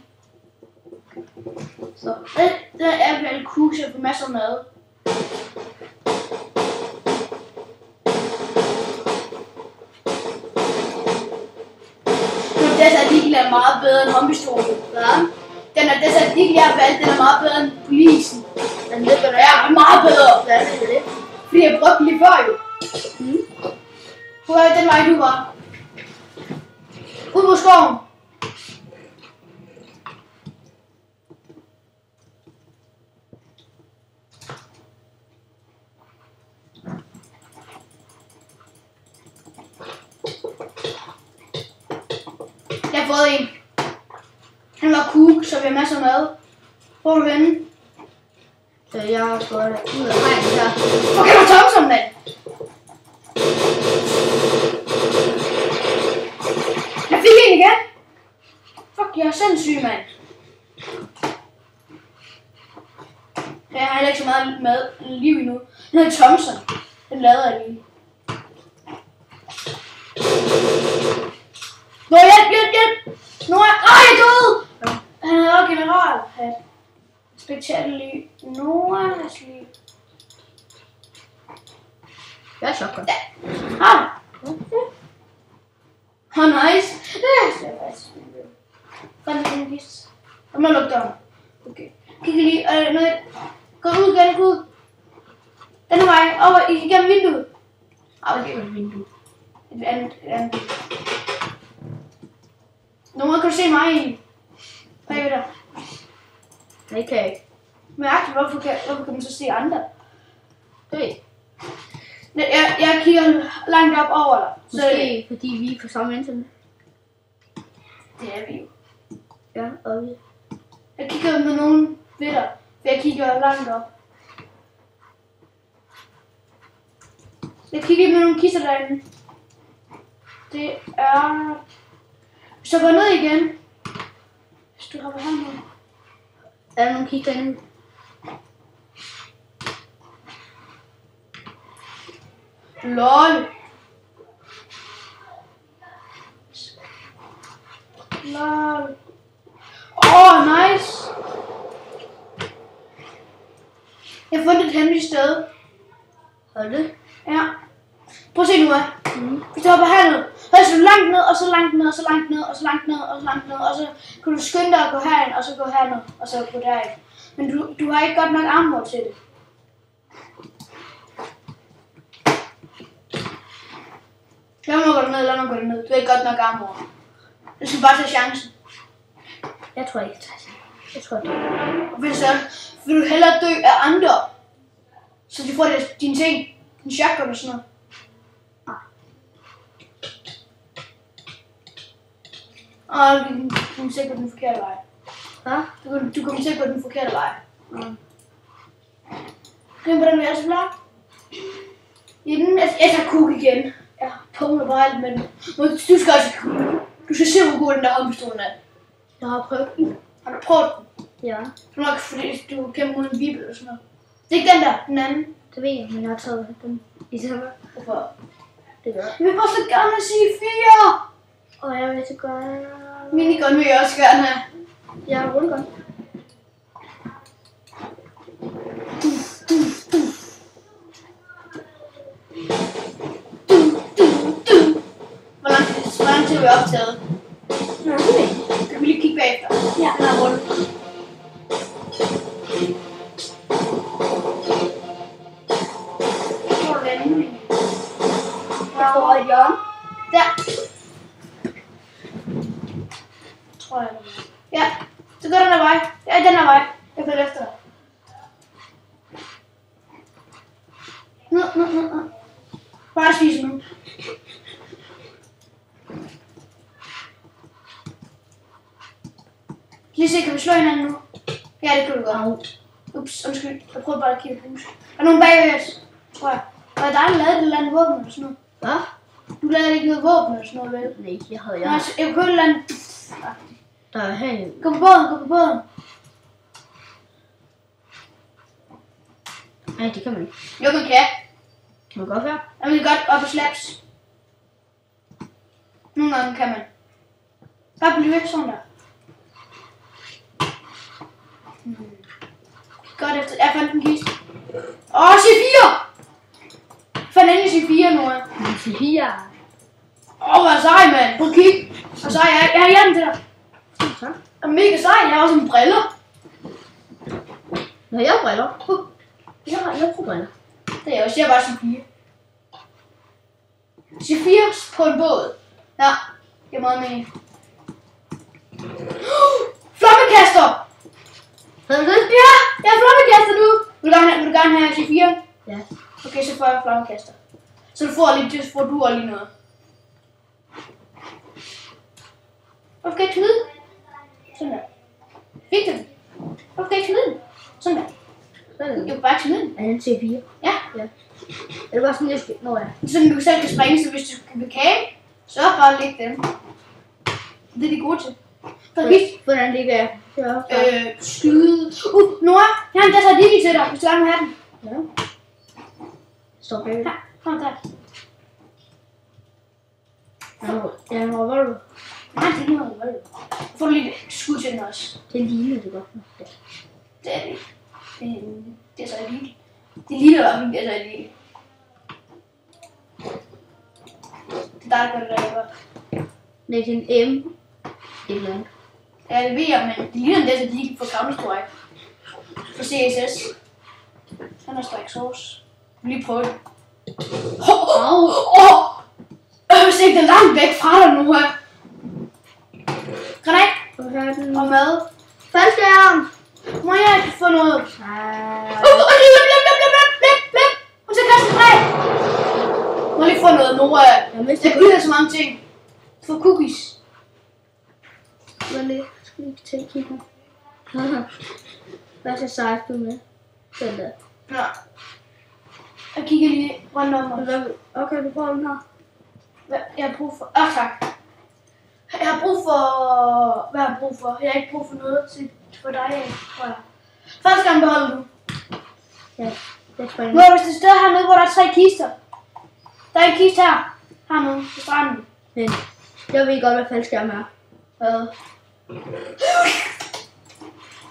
[SPEAKER 1] Så.
[SPEAKER 2] Det er vel cruise, jeg får masser af mad. Den er lige meget bedre end håndpistolen.
[SPEAKER 1] Hvad?
[SPEAKER 2] Den er desat ikke jeg har valgt, den er meget bedre end polisen.
[SPEAKER 1] Den løber der.
[SPEAKER 2] Ja, meget bedre.
[SPEAKER 1] Hvad er det?
[SPEAKER 2] Fordi jeg brugte den lige før jo. Hvor er den vej du var? Ud på skoven. Jeg har fået en. Han var cook, så vi har masser af mad. Hvor er du henne?
[SPEAKER 1] Jeg har fået ud af hegnet her.
[SPEAKER 2] Okay, du er Thompson, mand. Jeg fik en igen. Fuck, jeg er sindssyg, mand. Jeg har heller ikke så meget mad liv endnu. Den hedder Thompson. Den lader jeg lige. Nå, hjælp! Nå, jeg er død! Han havde også general. Spektakel lige. Noahs lige.
[SPEAKER 1] Jeg er shotgun.
[SPEAKER 2] Nice. Det er faktisk. Fandt den vis. Jeg må lukke døren. Okay. Kig lige. Noget. Gå ud. Den er vej. Over igennem vinduet. Okay, vinduet. Et andet. Nogen kan du se mig i. Bagved dig.
[SPEAKER 1] Nej, kan jeg ikke.
[SPEAKER 2] Mærkeligt, hvorfor kan man så se andre?
[SPEAKER 1] Hey.
[SPEAKER 2] Jeg kigger langt op over dig.
[SPEAKER 1] Måske fordi vi er på samme internet.
[SPEAKER 2] Det er vi jo.
[SPEAKER 1] Ja, og vi.
[SPEAKER 2] Jeg kigger med nogen ved dig, for jeg kigger langt op. Jeg kigger med nogle kisser derinde. Det er... Så gå ned igen. Hvis du hopper hernede.
[SPEAKER 1] Er der nogle kister inde?
[SPEAKER 2] LOL. LOL. Nice. Jeg har fundet et hemmeligt sted.
[SPEAKER 1] Hold det.
[SPEAKER 2] Ja. Prøv at se nu, Hvis du hopper herned, så er du langt ned, og så langt ned, og så langt ned, og så langt ned, og så langt ned, og så kan du skynde dig at gå herind, og så gå herned, og så gå derind. Men du har ikke godt nok armor til det. Lad mig gå ned, Du har ikke godt nok armor. Du skal bare tage chancen.
[SPEAKER 1] Jeg tror ikke, jeg tager chancen. Jeg tror det.
[SPEAKER 2] Og hvis så vil du hellere dø af andre, så de får dine ting, din shotgun og sådan noget. Og du kommer til at gå den forkerte vej.
[SPEAKER 1] Hvad?
[SPEAKER 2] Du kommer til at gå den forkerte vej. Kan på den værelse blok? I den, jeg tager kug igen. Jeg pumler bare alt med den. Du skal også kug. Du skal se, hvor god den der håndpistolen er.
[SPEAKER 1] Jeg har prøvet den.
[SPEAKER 2] Har du prøvet den?
[SPEAKER 1] Ja.
[SPEAKER 2] Du nok, fordi du kæmper mod en bibel eller sådan noget. Det er ikke den der, den anden.
[SPEAKER 1] Det ved jeg, men jeg har taget den i sommer.
[SPEAKER 2] Hvorfor?
[SPEAKER 1] Det gør jeg.
[SPEAKER 2] Jeg vil bare så gerne sige 4.
[SPEAKER 1] Og jeg vil så gøre...
[SPEAKER 2] Minigun vil jeg også gerne have.
[SPEAKER 1] Jeg har rullegun.
[SPEAKER 2] Hvor lang tid er vi optaget?
[SPEAKER 1] Nå, det ved jeg.
[SPEAKER 2] Kan vi lige kigge bagefter?
[SPEAKER 1] Ja.
[SPEAKER 2] Den er rundt. Hvor er den henne?
[SPEAKER 1] Jeg får et hjørne.
[SPEAKER 2] Der. Tror jeg. Ja, så går den her vej. Ja, den her vej. Jeg følger efter dig. Nu. Bare spise nu. Lige se, kan vi slå hinanden nu? Ja, det kan vi godt. Ups, undskyld. Jeg prøver bare at kigge på huset. Der er nogen bag os, tror jeg. Og der er lavet et eller andet våben eller sådan noget.
[SPEAKER 1] Hvad?
[SPEAKER 2] Du lavede ikke noget våben eller sådan noget, vel?
[SPEAKER 1] Nej, jeg havde
[SPEAKER 2] Nå,
[SPEAKER 1] jeg.
[SPEAKER 2] altså, jeg kunne et eller andet.
[SPEAKER 1] Der er helt...
[SPEAKER 2] Gå på båden.
[SPEAKER 1] Nej, det kan man ikke.
[SPEAKER 2] Jo, man kan.
[SPEAKER 1] Kan man godt være?
[SPEAKER 2] Jamen, det er godt op og slaps. Nogle gange kan man. Bare blive væk sådan der. Godt efter. Jeg fandt en kiste. C4! Jeg fandt endelig C4 nu.
[SPEAKER 1] Ja.
[SPEAKER 2] Hvor sej, mand. Prøv at kigge. Hvor sej. Jeg har hjelm til dig.
[SPEAKER 1] Tak.
[SPEAKER 2] Jeg er mega sej. Jeg har også en briller.
[SPEAKER 1] Nå, jeg har briller. Jeg har briller.
[SPEAKER 2] Det er jeg også. Jeg er bare C4. C4 på en båd. Ja, det er meget med. Flammekaster!
[SPEAKER 1] Hvad er det?
[SPEAKER 2] Ja, jeg har flammekaster nu. Vil du gerne have C4?
[SPEAKER 1] Ja.
[SPEAKER 2] Okay, så får jeg flammekaster. Så du får lige, så får du også lige noget. Hvorfor skal jeg knyde? Sådan der. Fik du den? Hvorfor skal jeg knyde den? Sådan der.
[SPEAKER 1] Sådan.
[SPEAKER 2] Jeg vil bare knyde den.
[SPEAKER 1] Er det en C4?
[SPEAKER 2] Ja.
[SPEAKER 1] Det var sådan, jeg skal... Nå ja.
[SPEAKER 2] Sådan du selv kan springe, så hvis du vil camp, så bare læg dem. Det er de gode til.
[SPEAKER 1] Hvordan ligger jeg?
[SPEAKER 2] Skyde. Nora, jeg har en Desert til dig, hvis du gerne vil have den.
[SPEAKER 1] Ja. Stop bag.
[SPEAKER 2] Ja, kom der.
[SPEAKER 1] Ja, en revolver.
[SPEAKER 2] Nej, det er ikke noget revolver. Får du lige et skud til den også.
[SPEAKER 1] Det ligner det godt.
[SPEAKER 2] Det er det. Det er så elite. Det ligner bare, det er så elite. Det er dig, der gør det der godt.
[SPEAKER 1] Det er en M. Et eller andet.
[SPEAKER 2] Ja, det ved jeg, men det ligner det, at de ikke får Counter-Strike. For CSS. Counter-Strike Source. Lige prøve det. Se, det er langt væk fra dig nu her. Granat. Og mad.
[SPEAKER 1] Faldskærm!
[SPEAKER 2] Må jeg ikke få noget?
[SPEAKER 1] Nej.
[SPEAKER 2] Blip. Hun skal kaste træ. Må jeg lige få noget, Nora? Jeg gider så mange ting. Få cookies.
[SPEAKER 1] Hvad er det? Skal vi ikke tage kigge her? Hvad skal sejt du med? Den der.
[SPEAKER 2] Ja. Jeg kigger lige rundt om mig.
[SPEAKER 1] Okay, du får den her.
[SPEAKER 2] Jeg har brug for... tak. Jeg har brug for... Hvad har jeg brug for? Jeg har ikke brug for noget til for dig, tror jeg. Første gang beholder du.
[SPEAKER 1] Ja, det er spændende.
[SPEAKER 2] Nu er der et sted hernede, hvor der er 3 kister. Der er en kiste her. Hernede på stranden.
[SPEAKER 1] Men jeg ved godt, hvad faldskærm er.
[SPEAKER 2] Hvad?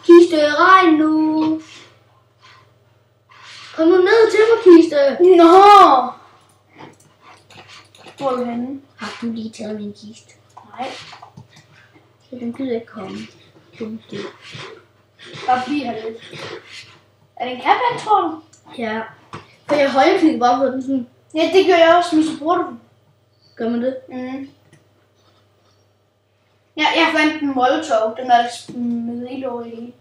[SPEAKER 1] Kiste, regn nu! Kom nu ned til mig, Kiste!
[SPEAKER 2] Nå! Hvor er du henne?
[SPEAKER 1] Har du lige taget min kiste?
[SPEAKER 2] Nej.
[SPEAKER 1] Så den gider ikke komme.
[SPEAKER 2] Bare bliv her lidt. Er det en kappan, tror du?
[SPEAKER 1] Ja. For jeg højreklikker bare på den sådan.
[SPEAKER 2] Ja, det gør jeg også, men så bruger du den.
[SPEAKER 1] Gør man det?
[SPEAKER 2] Mm. Ja, jeg fandt en Molotov. Den er med helt over i.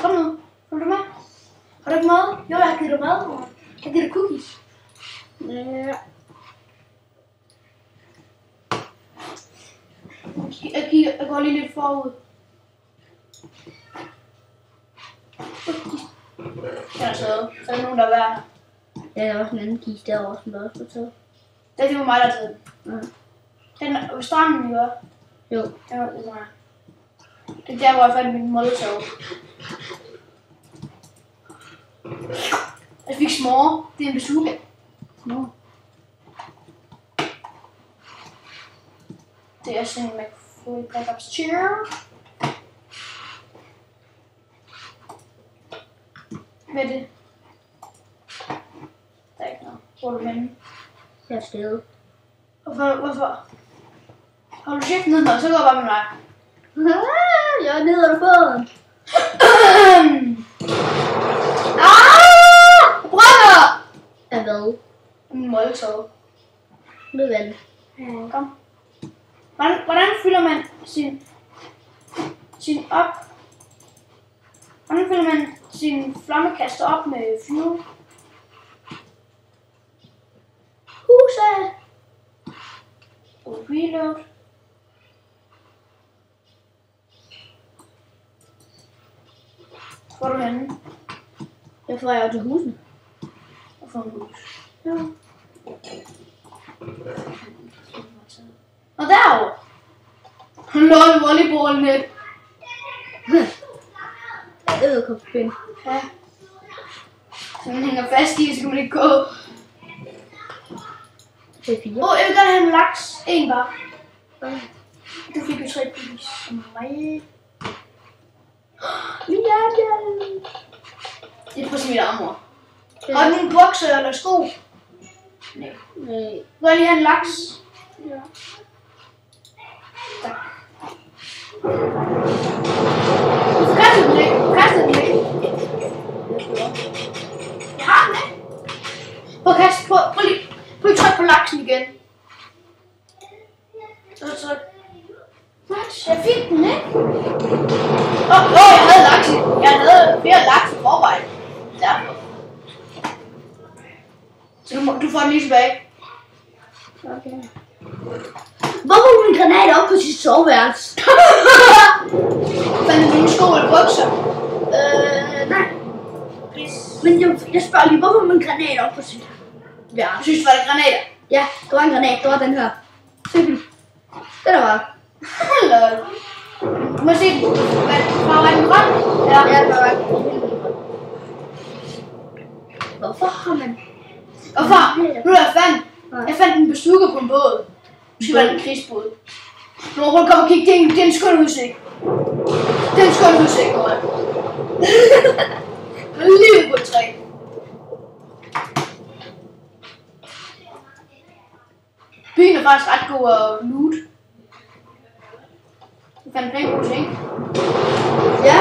[SPEAKER 2] Kom nu. Vil du med? Har du ikke mad? Jo, jeg har givet dig mad. Jeg har givet dig cookies.
[SPEAKER 1] Ja.
[SPEAKER 2] Jeg går lige lidt forud. Jeg er taget. Så er der nogen, der er værd.
[SPEAKER 1] Ja, der er også en anden kiste derovre, som der også var taget.
[SPEAKER 2] Det var mig, der taget.
[SPEAKER 1] Ja.
[SPEAKER 2] Den er ved stranden, ikke?
[SPEAKER 1] Jo.
[SPEAKER 2] Det var mig. Det er der, hvor jeg fandt min Molotov. Jeg fik små. Det er en bazooka.
[SPEAKER 1] Nå.
[SPEAKER 2] Det er sådan en McFlurry Backups Cheer. Hvad er det? Der er ikke noget. Hvor er du henne?
[SPEAKER 1] Jeg er stedet.
[SPEAKER 2] Hvorfor? Har du chefen ned med, så går jeg bare med mig.
[SPEAKER 1] Jeg er nede under båden.
[SPEAKER 2] Jeg brænder!
[SPEAKER 1] Jeg ved.
[SPEAKER 2] En Molotov.
[SPEAKER 1] Det er vel.
[SPEAKER 2] Kom. Hvordan fylder man Hvordan fylder man sin flammekaster op med fuel?
[SPEAKER 1] Huset.
[SPEAKER 2] Og reload. Hvor er du henne?
[SPEAKER 1] Jeg får jo til husene.
[SPEAKER 2] Og få en hus.
[SPEAKER 1] Ja.
[SPEAKER 2] Og derovre. Lol, volleyballnet.
[SPEAKER 1] Det ved jeg godt.
[SPEAKER 2] Ja. Så man hænger fast i, så kan man ikke gå.
[SPEAKER 1] Det er 4.
[SPEAKER 2] Jeg vil gerne have en laks. En bare.
[SPEAKER 1] Okay.
[SPEAKER 2] Du fik jo 3 cookies.
[SPEAKER 1] Mig. Ja.
[SPEAKER 2] Det er på sin armor. Har du nogle bukser eller sko? Nej.
[SPEAKER 1] Nej.
[SPEAKER 2] Vil jeg lige have en laks?
[SPEAKER 1] Ja.
[SPEAKER 2] Tak. Du kaster den ikke. Jeg har den ikke. Prøv lige tryk på laksen igen. Så. Jeg fik den ikke. Jeg havde laksen. Jeg havde flere laks i forvejen. Derfor. Så du får den lige tilbage.
[SPEAKER 1] Okay. Hvorfor er min granat op på sit soveværelse?
[SPEAKER 2] Fandt du mine sko eller bukser?
[SPEAKER 1] Nej. Men jeg spørger lige, hvorfor er min granat op på sit værelse?
[SPEAKER 2] Jeg synes, det var det granater.
[SPEAKER 1] Ja, det var en granat. Det var den her. Se den. Den er bare.
[SPEAKER 2] Lol. Du må se den. Var den grøn?
[SPEAKER 1] Ja, den var Hvorfor har man...
[SPEAKER 2] Hvorfor? Nu er jeg fandt en bazooka på en båd. Måske var det en krigsbåd. Nu må du komme og kigge. Det er en skøn udsigt. Det er en skøn udsigt, mand. Livet på et træ. Byen er faktisk ret god at loot. Du fandt en god ting.
[SPEAKER 1] Ja,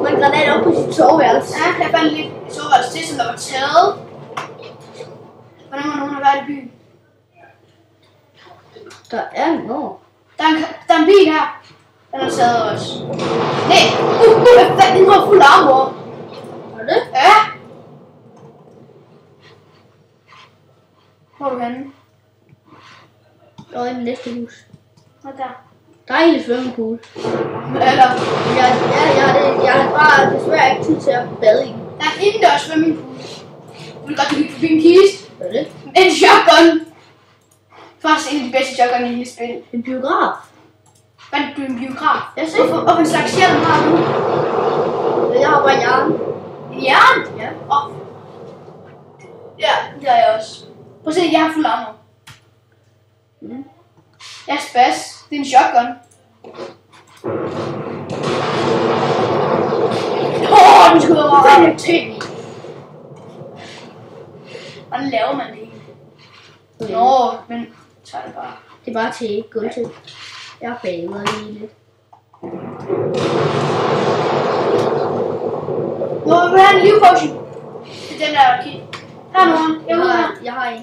[SPEAKER 1] man granat op på sit soveværelse.
[SPEAKER 2] Ja, jeg fandt lidt soveværelse til, som der var taget. Hvordan må nogen have været i byen?
[SPEAKER 1] Der er noget.
[SPEAKER 2] Der er en bil her. Den er taget også. Nej! Hvad fanden, den har fuld armor.
[SPEAKER 1] Er det?
[SPEAKER 2] Ja! Hvor er du henne?
[SPEAKER 1] Der er i den næste hus.
[SPEAKER 2] Hvad der?
[SPEAKER 1] Dejlig svømmepool.
[SPEAKER 2] Eller?
[SPEAKER 1] Jeg har bare desværre ikke tid til at bade i den.
[SPEAKER 2] Der er en indendørs swimmingpool. Du vil godt kigge forbi en kiste.
[SPEAKER 1] Hvad er det?
[SPEAKER 2] En shotgun. Faktisk en af de bedste shotgun i hele spillet.
[SPEAKER 1] En biograf.
[SPEAKER 2] Fandt du en biograf?
[SPEAKER 1] Jeg ser.
[SPEAKER 2] Hvorfor en slags hjelm har du?
[SPEAKER 1] Jeg har bare jern.
[SPEAKER 2] En jern?
[SPEAKER 1] Ja.
[SPEAKER 2] Ja, det har jeg også. Prøv at se, jeg har fuld armor.
[SPEAKER 1] Mm.
[SPEAKER 2] Jeg er spas. Det er en shotgun. Den skyder mig rent til. Hvordan laver man det egentlig?
[SPEAKER 1] Okay.
[SPEAKER 2] Nå, men tager det bare.
[SPEAKER 1] Det er bare til gulvtid. Jeg bader lige lidt.
[SPEAKER 2] Nå, jeg vil have en livpotion. Det er den der kit. Her er nogen.
[SPEAKER 1] Jeg har en.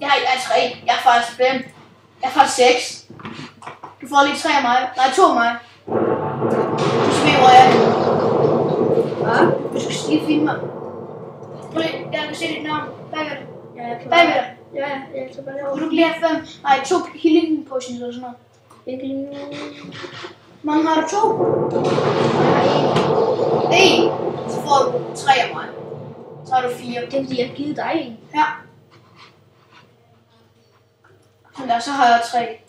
[SPEAKER 2] Jeg er 3. Jeg er faktisk 5. Jeg er faktisk 6. Du får lige 3 af mig. Nej, 2 af mig. Du skal ved, hvor jeg er.
[SPEAKER 1] Hvad?
[SPEAKER 2] Du skal lige filme mig. Prøv lige, jeg kan se dit navn. Bagved dig.
[SPEAKER 1] Ja, jeg er klar.
[SPEAKER 2] Bagved dig.
[SPEAKER 1] Ja, jeg tager bare
[SPEAKER 2] Vil
[SPEAKER 1] derovre.
[SPEAKER 2] du ikke lige have 5? Nej, 2 healing potions eller sådan noget.
[SPEAKER 1] Ikke lige nu.
[SPEAKER 2] Hvor mange har du? 2?
[SPEAKER 1] Jeg har en.
[SPEAKER 2] 1. Så får du 3 af mig. Så har du 4.
[SPEAKER 1] Det er fordi, jeg har givet dig en.
[SPEAKER 2] Ja. Sådan der, så har jeg 3.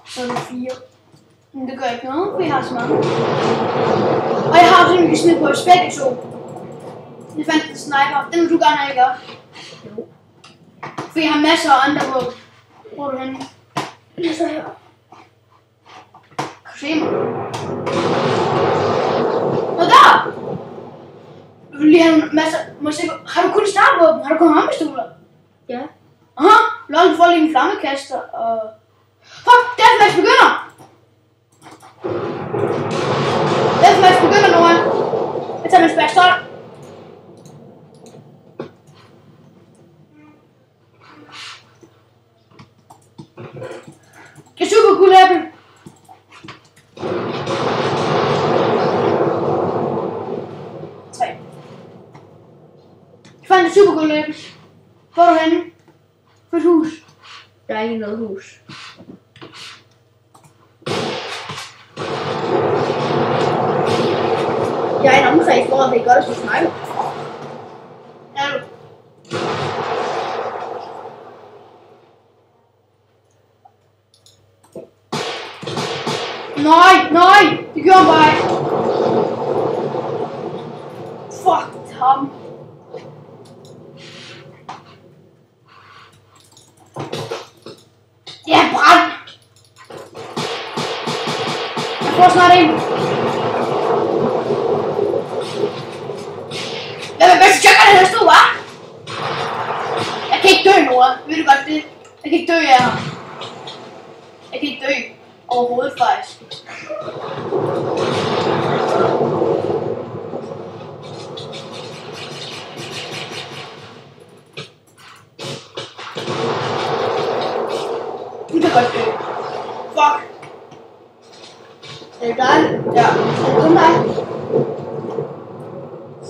[SPEAKER 2] Så er det 4. Men det gør ikke noget, for jeg har så mange. Og jeg har sådan, vi kan smide på et spæk i 2. Jeg fandt en sniper. Den vil du gerne have, ikke?
[SPEAKER 1] Jo.
[SPEAKER 2] For jeg har masser af andre på. Hvor er du henne?
[SPEAKER 1] Det er så her.
[SPEAKER 2] Kan du se mig? Nå der! Du vil lige have en masse... Må jeg se, har du kun startvåben? Har du kun håndpistoler?
[SPEAKER 1] Ja.
[SPEAKER 2] Aha, lol, du får lige en flammekaster og... Fuck, deathmatch begynder! Deathmatch begynder, Noah. Jeg tager min spærstol. Det er super cool apple. Jeg fandt et super cool apple. Hvor er du henne? For et hus.
[SPEAKER 1] Der er ikke noget hus. Jeg er en omkreds, hvor det er godt at skulle snakke.
[SPEAKER 2] Er du? Nej, det gjorde han bare ikke. Fuck ham. Ja, brand! Jeg får snart en. Hvad tjekker det her stod, hva'? Jeg kan ikke dø, Nora. Ved du godt det? Jeg kan ikke dø af ham. Jeg kan ikke dø. Overhovedet faktisk. Du kan godt dø. Fuck.
[SPEAKER 1] Er det dig?
[SPEAKER 2] Ja.
[SPEAKER 1] Er det kun dig?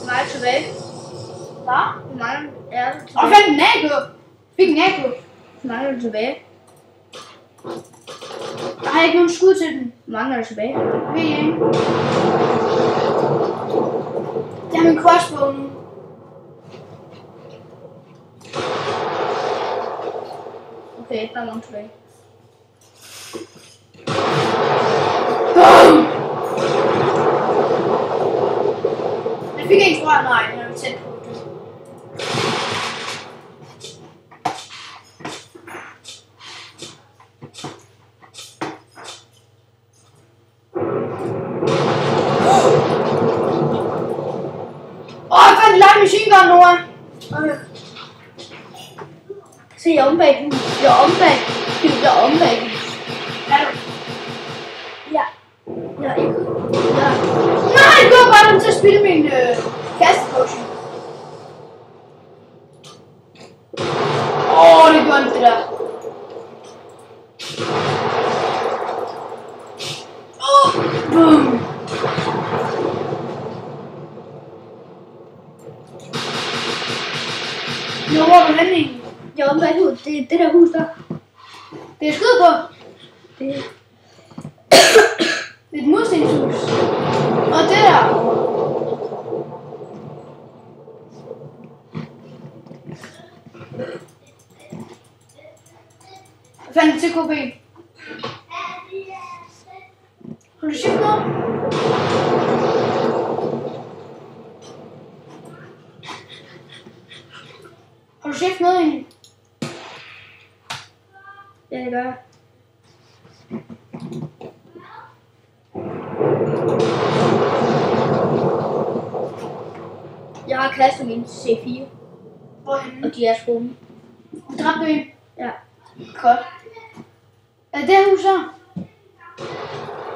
[SPEAKER 1] Nej, tilbage.
[SPEAKER 2] Hvad?
[SPEAKER 1] Hvor mange er det
[SPEAKER 2] Og
[SPEAKER 1] tilbage?
[SPEAKER 2] fandt en nabo. Fik en nabo.
[SPEAKER 1] Hvor mange er det tilbage?
[SPEAKER 2] Jeg har ikke nogen skud til den.
[SPEAKER 1] Hvor mange er der tilbage?
[SPEAKER 2] Ved jeg ikke. Jeg har min crossbow nu.
[SPEAKER 1] Okay, der er mange tilbage.
[SPEAKER 2] Boom! Jeg fik en, tror jeg. Nej, den er tæt på. Jeg fandt en light machine gun, Noah.
[SPEAKER 1] Okay. Se, jeg er om bag den. Jeg er om bag. Jeg er om bag den.
[SPEAKER 2] Er du?
[SPEAKER 1] Ja. Jeg er ikke. Ja.
[SPEAKER 2] Nej, det går bare til at spille min kastepotion. Det går ikke det der. Boom. Hvor er du henne i?
[SPEAKER 1] Jeg er om bag huset. Det er det der hus der.
[SPEAKER 2] Det er skud på.
[SPEAKER 1] Det er...
[SPEAKER 2] Det er et murstenshus. Og det der. Hvad fanden til KB? Har du shift noget? Har du shift noget egentlig?
[SPEAKER 1] Ja, det gør jeg. Jeg har kastet min C4,
[SPEAKER 2] Hvorhenne?
[SPEAKER 1] og de er sprunget.
[SPEAKER 2] Dræbte du en?
[SPEAKER 1] Ja.
[SPEAKER 2] Godt. Er det her hus her?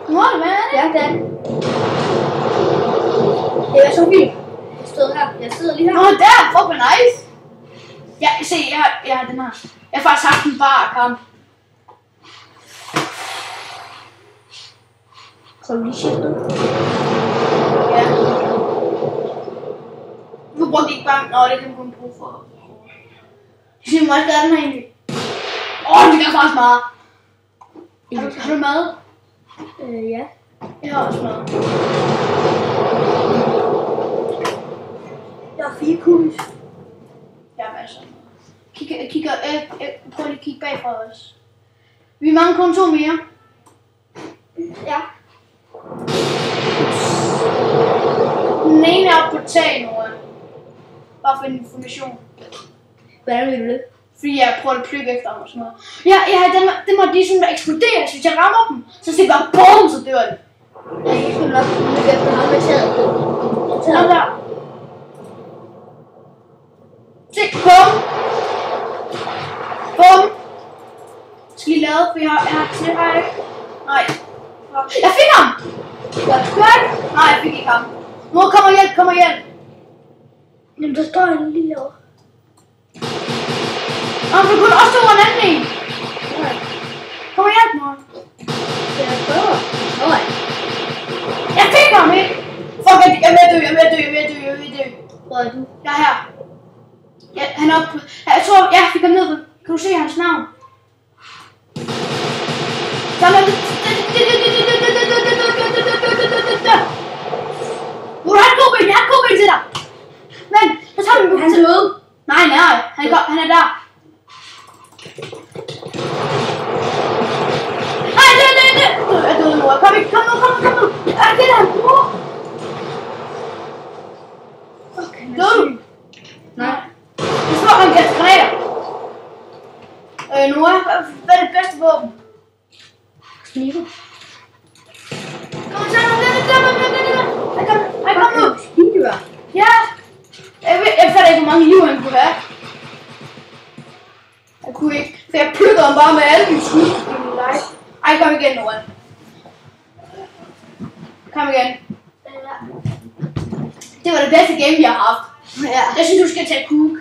[SPEAKER 2] Nu har du med,
[SPEAKER 1] Ja, det er det. Det er så vildt. Jeg stod her. Jeg sidder lige her.
[SPEAKER 2] Nå, der! Fuck, hvor nice! Ja, se, jeg har den her. Jeg har faktisk haft en bar kamp.
[SPEAKER 1] Kan du lige skifte?
[SPEAKER 2] Ja. Du brugte ikke bare... Nå, det kan man kun bruge for... Jeg synes, jeg gøre den her egentlig. Det gør faktisk meget. Har du mad?
[SPEAKER 1] Ja.
[SPEAKER 2] Jeg har også mad.
[SPEAKER 1] Jeg har 4 kulis.
[SPEAKER 2] Jeg har masser af mad. Prøv lige at kigge bagfra os. Vi mangler kun 2 mere.
[SPEAKER 1] Ja.
[SPEAKER 2] Den ene er oppe på tag nu. Bare for information.
[SPEAKER 1] Hvordan vil du det?
[SPEAKER 2] Fordi jeg prøver at plukke efter ham og sådan noget. Ja, den må de sådan eksplodere, så hvis jeg rammer dem, så siger bare BOOM, så dør de.
[SPEAKER 1] Jeg skal nok plukke efter ham med taget.
[SPEAKER 2] Nå der. Se, BOOM. BOOM. Skal I lade, for jeg har til her. Nej. Jeg fik ham! Godt. Nej, jeg fik ikke ham. Mor, kommer hjælp.
[SPEAKER 1] Jamen, der står en lige over.
[SPEAKER 2] Du kunne også stå en anden en. Kom og hjælp, mor.
[SPEAKER 1] Jeg prøver. Nej.
[SPEAKER 2] Jeg fik ham, ikke? Fuck, jeg er ved at dø.
[SPEAKER 1] Hvor er du?
[SPEAKER 2] Jeg er her. Ja, han er oppe. Jeg tror, jeg fik ham ned. Kan du se hans navn? Jeg har god ben til dig. Men, så tager vi
[SPEAKER 1] Han er død.
[SPEAKER 2] Nej, han er der. Nej, det. Jeg er død nu. Kom nu. Det er han, bror. Død. Nej. Jeg slår han kaste granater. Noah, hvad er det bedste våben?
[SPEAKER 1] Knive.
[SPEAKER 2] Kom så, kom nu.
[SPEAKER 1] Knive.
[SPEAKER 2] Ja. Jeg fatter ikke, hvor mange liv han kunne have. Jeg kunne ikke, for jeg plukkede ham bare med alle mine skud. Ej, kom igen, Noah. Kom igen. Det var det bedste game, vi har haft.
[SPEAKER 1] Ja.
[SPEAKER 2] Jeg synes, du skal tage Cook.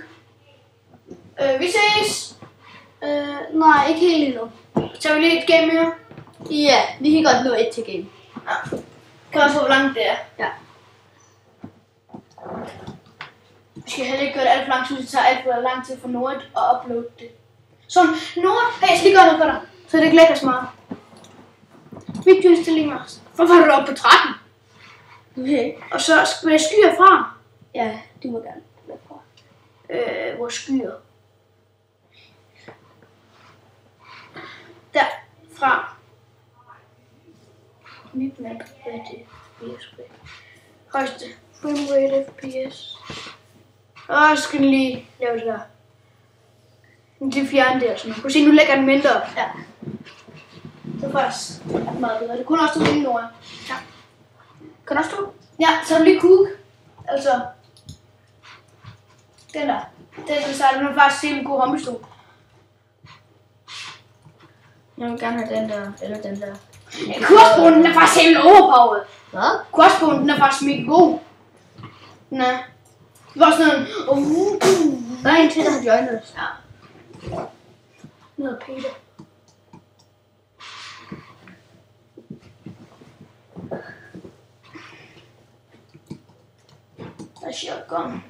[SPEAKER 2] Vi ses.
[SPEAKER 1] Nej, ikke helt endnu.
[SPEAKER 2] Tager vi lige et game mere?
[SPEAKER 1] Ja, vi kan godt nå et til game.
[SPEAKER 2] Ja. Kan også få, hvor langt det er.
[SPEAKER 1] Ja.
[SPEAKER 2] Vi skal heller ikke gøre det alt for lang tid, det tager alt for lang tid for Noah at uploade det. Sådan, Noah, hey, jeg skal lige gøre noget for dig, så det ikke lægger så meget. Videoindstillinger. Hvorfor er du oppe på 13?
[SPEAKER 1] Okay.
[SPEAKER 2] Og så skal jeg skyer fra.
[SPEAKER 1] Ja, du må gerne.
[SPEAKER 2] Hvor skyer? Derfra. Mit map, hvad er det? BSP. Højeste. Framerate FPS. Og så skal den lige lave det der. Det fjerne det og sådan noget. Prøv at se, nu lægger den mindre.
[SPEAKER 1] Ja.
[SPEAKER 2] Det er faktisk meget bedre. Det kunne også stå inde, Nora. Ja.
[SPEAKER 1] Kan du også stå?
[SPEAKER 2] Ja, så er du lige Cook. Altså. Den der. Den er faktisk en god hompistol.
[SPEAKER 1] Jeg vil gerne have den der, eller den der.
[SPEAKER 2] Kursbogen, den er faktisk helt overpowered.
[SPEAKER 1] Hvad?
[SPEAKER 2] Kursbogen, den er faktisk mega god. Den er. Det var sådan en...
[SPEAKER 1] Der er en til, der har joinet os.
[SPEAKER 2] Ja. Noget Peter. Der er shotgun.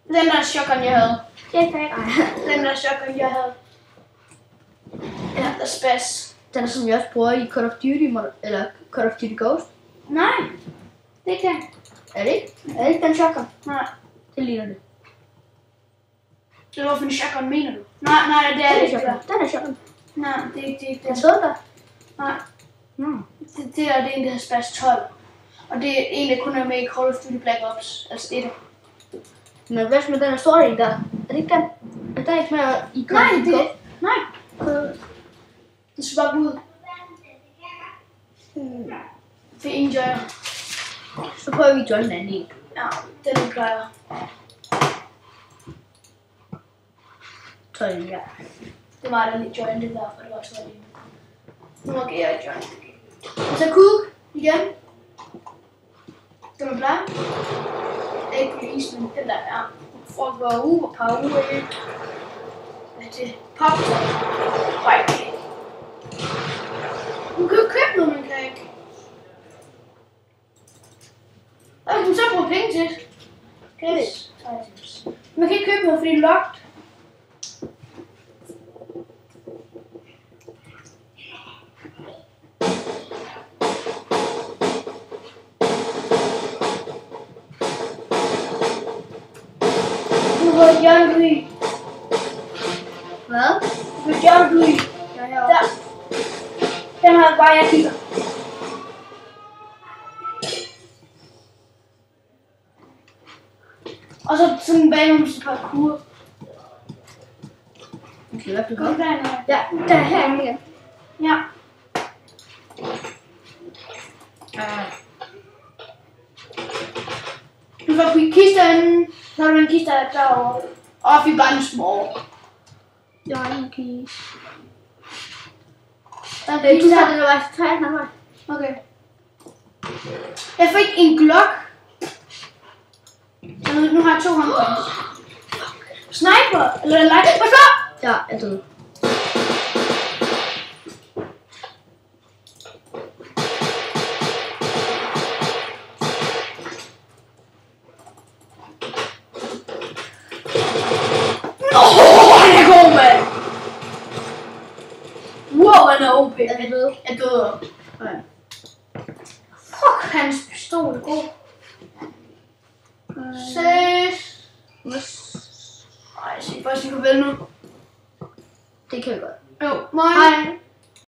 [SPEAKER 2] Den der shotgun, jeg havde. Den der shotgun, jeg havde. Ja, der er spas.
[SPEAKER 1] Den er som jeg også bruger i Call of Duty, eller Call of Duty Ghost.
[SPEAKER 2] Nej, det kan jeg.
[SPEAKER 1] Er det ikke? Er det ikke den shotgun?
[SPEAKER 2] Nej.
[SPEAKER 1] Det ligner det.
[SPEAKER 2] Det var for en shotgun, mener du? Nej, det er det ikke.
[SPEAKER 1] Den er shotgun.
[SPEAKER 2] Nej, det er ikke
[SPEAKER 1] Den
[SPEAKER 2] det.
[SPEAKER 1] stod der.
[SPEAKER 2] Nej,
[SPEAKER 1] Mm.
[SPEAKER 2] det er en, der hedder spas 12. Og det er en, der kun er med i Call of Duty Black Ops, altså 1.
[SPEAKER 1] Men hvad med den her story der? Er det ikke den? Er der ikke mere i Call of Duty Ghost?
[SPEAKER 2] Nej. Det skal bare gå ud. For ingen joiner.
[SPEAKER 1] Så prøver vi at join den anden en.
[SPEAKER 2] Ja, den plejer.
[SPEAKER 1] Så er det ja.
[SPEAKER 2] Det var der lige join det der, for det var så lige. Nu må jeg join. Og så Cook igen. Den er klar. Ikke police, men den der, ja. hvor power det popcorn. Nej. Du kan jo købe noget, man kan ikke. Hvad kan man så bruge penge til? Cash items. Man kan ikke købe noget, fordi det er locked. John Louis.
[SPEAKER 1] Hvad?
[SPEAKER 2] John Louis.
[SPEAKER 1] Jeg er herovre.
[SPEAKER 2] Der. Den har bare, jeg kigger. Og så sådan en baggrunds parkour.
[SPEAKER 1] Okay, hvad
[SPEAKER 2] Kom der her.
[SPEAKER 1] Ja, der er herinde igen.
[SPEAKER 2] Ja. Du får kisten. Så har du en kiste derovre. Og vi bare en små.
[SPEAKER 1] Jeg har ingen keys.
[SPEAKER 2] Der er
[SPEAKER 1] Du
[SPEAKER 2] kiste
[SPEAKER 1] tager
[SPEAKER 2] her.
[SPEAKER 1] det, der var til træet, nej.
[SPEAKER 2] Okay. Jeg fik en Glock. Så nu har jeg 2 håndpoints. Sniper! Eller light. Hvad så?
[SPEAKER 1] Ja, jeg døde.
[SPEAKER 2] Han er god, mand! Wow, han er OP.
[SPEAKER 1] Er du døde?
[SPEAKER 2] Jeg døde.
[SPEAKER 1] Nej.
[SPEAKER 2] Fuck, hans pistol er god. Ses. Ej, jeg siger først, I kan vælge nu.
[SPEAKER 1] Det kan vi godt.
[SPEAKER 2] Jo, mig.
[SPEAKER 1] Hej.